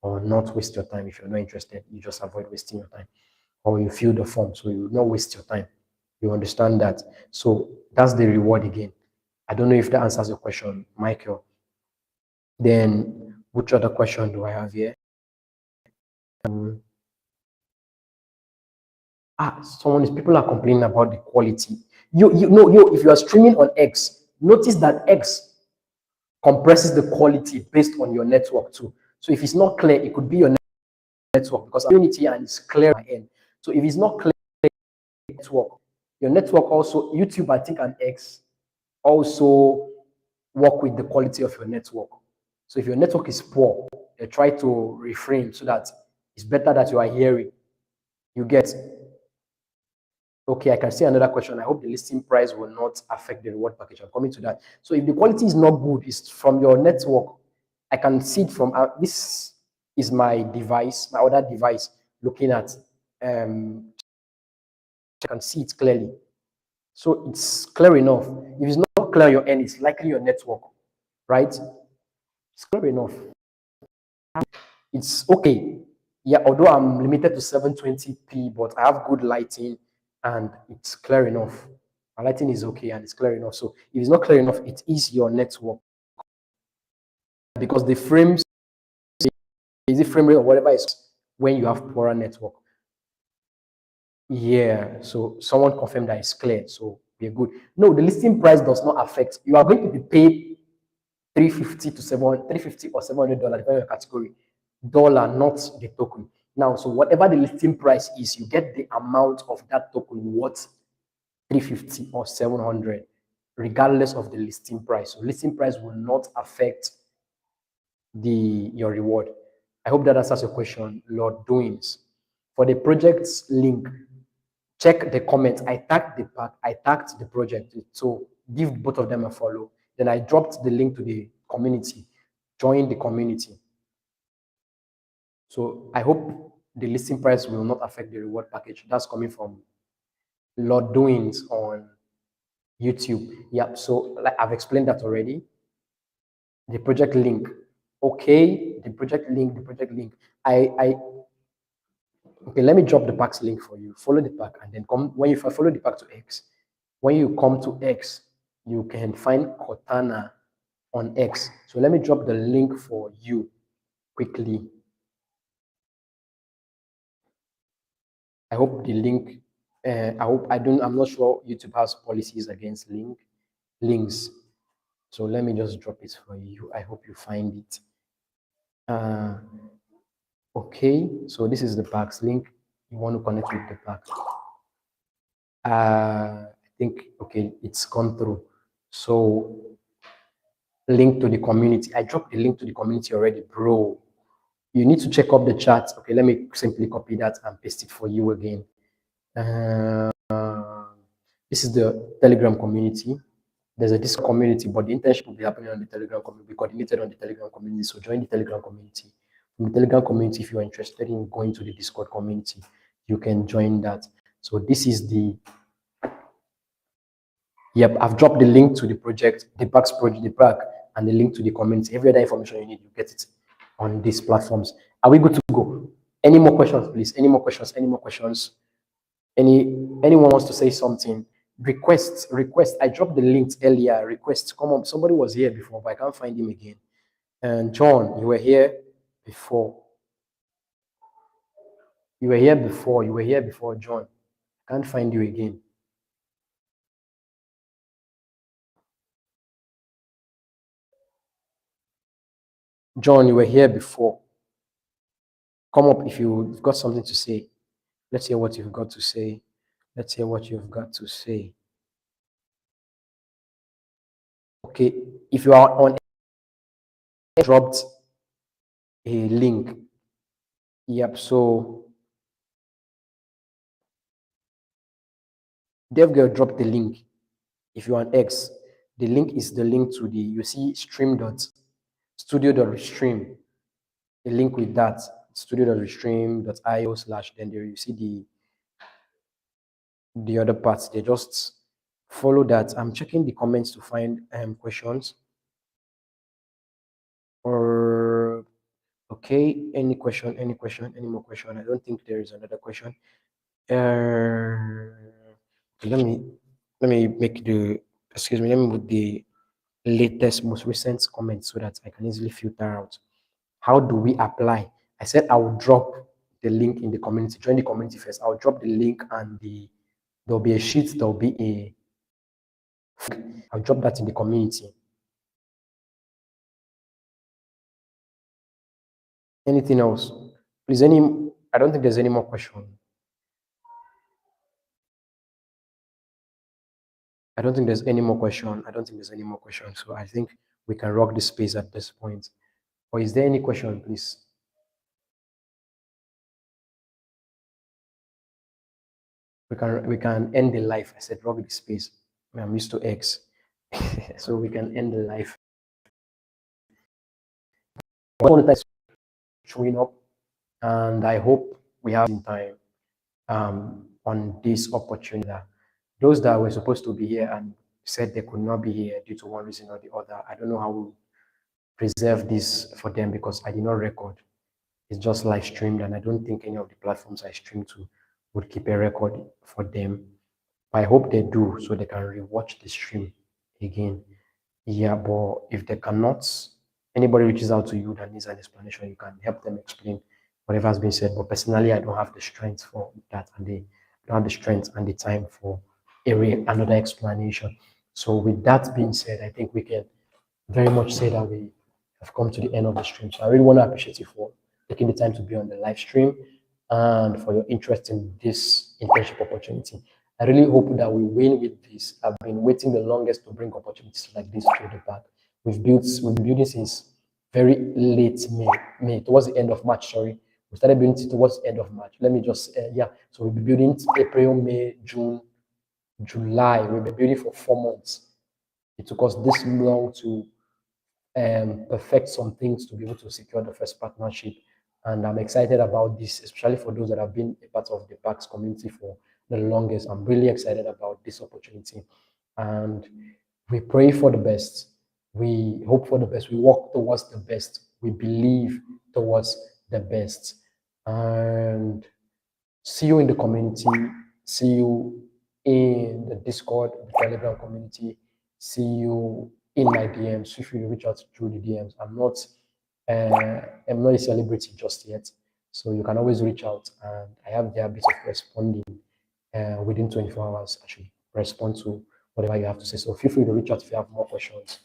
or not waste your time. If you're not interested, you just avoid wasting your time, or you fill the form so you will not waste your time. You understand that? So that's the reward again. I don't know if that answers your question, Michael. Then which other question do I have here? People are complaining about the quality. If you are streaming on X, notice that X compresses the quality based on your network too. So if it's not clear, it could be your network because I'm doing it here and it's clear at my end. So if it's not clear, network, your network also, YouTube, I think, and X also work with the quality of your network. So if your network is poor, they try to reframe so that it's better that you are hearing. You get. Okay, I can see another question. I hope the listing price will not affect the reward package. I'm coming to that. So if the quality is not good, it's from your network. I can see it from this is my device, my other device, looking at. I can see it clearly. So it's clear enough. If it's not clear on your end, it's likely your network, right? It's clear enough. It's okay. Yeah, although I'm limited to 720p, but I have good lighting and it's clear enough. My lighting is okay and it's clear enough. So if it's not clear enough, it is your network. Because the frames, is it frame rate or whatever is when you have poorer network. Yeah, so someone confirmed that it's clear. So we're good. No, the listing price does not affect. You are going to be paid 350 to 350 or $700, depending on your category. Dollar, not the token. Now, so whatever the listing price is, you get the amount of that token worth 350 or 700, regardless of the listing price. So listing price will not affect your reward. I hope that answers your question, Lord Doings. For the project's link, check the comments. I tagged the pack, I tagged the project. So give both of them a follow. Then I dropped the link to the community. Join the community. So I hope the listing price will not affect the reward package. That's coming from Lord Doings on YouTube. Yeah, so like I've explained that already. The project link. Okay, the project link. Okay, let me drop the pack's link for you. Follow the pack and then come when you follow the pack to X. When you come to X, you can find Cortana on X. So let me drop the link for you quickly. I hope the link, I'm not sure YouTube has policies against links. So let me just drop it for you. I hope you find it. Okay, so this is the Packs link. You want to connect with the Pack. I think, okay, it's gone through. So link to the community. I dropped the link to the community already, bro. You need to check up the chat. Okay, let me simply copy that and paste it for you again. Uh, this is the Telegram community. There's a Discord community, but the internship will be happening on the Telegram community, will be coordinated on the Telegram community. So join the Telegram community. From the Telegram community, if you're interested in going to the Discord community, you can join that. So this is the, yep, I've dropped the link to the project, the Packs project, the Pack, and the link to the community. Every other information you need, you get it on these platforms. Are we good to go? Any more questions, please? Any more questions? Any more questions? Anyone wants to say something? Request. I dropped the links earlier. Request. Come on. Somebody was here before, but I can't find him again. And John, you were here before. You were here before, John. I can't find you again. John, you were here before. Come up if you've got something to say. Let's hear what you've got to say. Let's hear what you've got to say. Okay, if you are on, dropped a link. Yep, so DevGirl dropped the link. If you're on X, the link is the link to the, you see studio.stream, a link with that, studio.stream.io/ then there you see the other parts. They just follow that. I'm checking the comments to find questions. Or okay, any question, any more question? I don't think there is another question. Let me make the, excuse me, let me put the latest, most recent comments so that I can easily filter out. How do we apply? I said I will drop the link in the community. Join the community first. I'll drop the link and there'll be a sheet, there'll be a, I'll drop that in the community. Anything else? Please, I don't think there's any more question. I don't think there's any more question. So I think we can rock the space at this point. Or is there any question, please? We can end the live. I said rock the space. I'm used to X. So we can end the live. Showing up, and I hope we have in time on this opportunity. Those that were supposed to be here and said they could not be here due to one reason or the other, I don't know how we preserve this for them because I did not record. It's just live streamed, and I don't think any of the platforms I stream to would keep a record for them. I hope they do so they can rewatch the stream again. Yeah, but if they cannot, anybody reaches out to you that needs an explanation, you can help them explain whatever has been said. But personally, I don't have the strength for that, and they don't have the strength and the time for another explanation. So with that being said, I think we can very much say that we have come to the end of the stream. So I really want to appreciate you for taking the time to be on the live stream and for your interest in this internship opportunity. I really hope that we win with this. I've been waiting the longest to bring opportunities like this to the Pack. We've been building since very late May, towards the end of March, sorry. We started building towards the end of March. Let me just, yeah. So we'll be building April, May, June, July. We've been building for 4 months. It took us this long to perfect some things to be able to secure the first partnership. And I'm excited about this, especially for those that have been a part of the Packs community for the longest. I'm really excited about this opportunity. And we pray for the best. We hope for the best. We work towards the best. We believe towards the best. And see you in the community. See you in the Discord, the Telegram community. see you in my DMs. Feel free to reach out through the DMs. I'm not a celebrity just yet, so you can always reach out, and I have the habit of responding within 24 hours. I should respond to whatever you have to say. So feel free to reach out if you have more questions.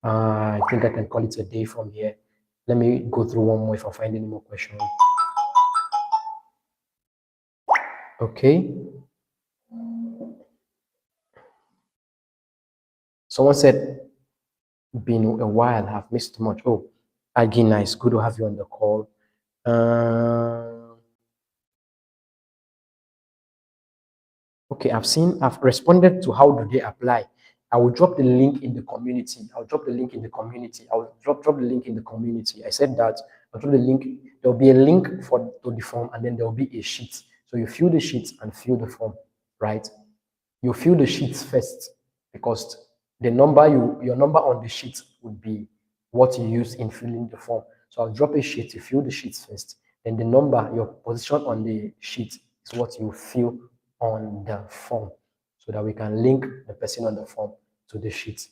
I think I can call it a day from here. Let me go through one more if I find any more questions. Okay. Someone said, been a while, have missed much. Oh, again, nice. Good to have you on the call. Okay, I've responded to how do they apply. I will drop the link in the community. I'll drop the link in the community. I'll drop the link in the community. I said that I'll drop the link. There'll be a link to the form, and then there'll be a sheet. So you fill the sheet and fill the form, right? You fill the sheets first because your number on the sheet would be what you use in filling the form. So I'll drop a sheet, you fill the sheets first. Then the number, your position on the sheet is what you fill on the form so that we can link the person on the form to the sheet,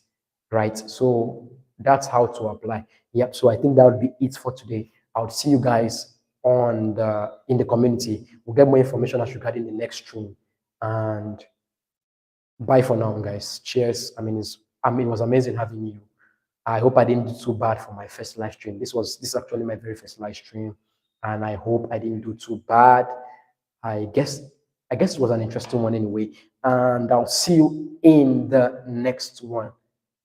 right? So that's how to apply. Yep. So I think that would be it for today. I'll see you guys in the community. We'll get more information as regarding the next stream. And bye for now, guys. Cheers. It was amazing having you. I hope I didn't do too bad for my first live stream. This is actually my very first live stream, and I hope I didn't do too bad. I guess it was an interesting one anyway. And I'll see you in the next one.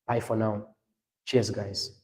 Bye for now. Cheers, guys.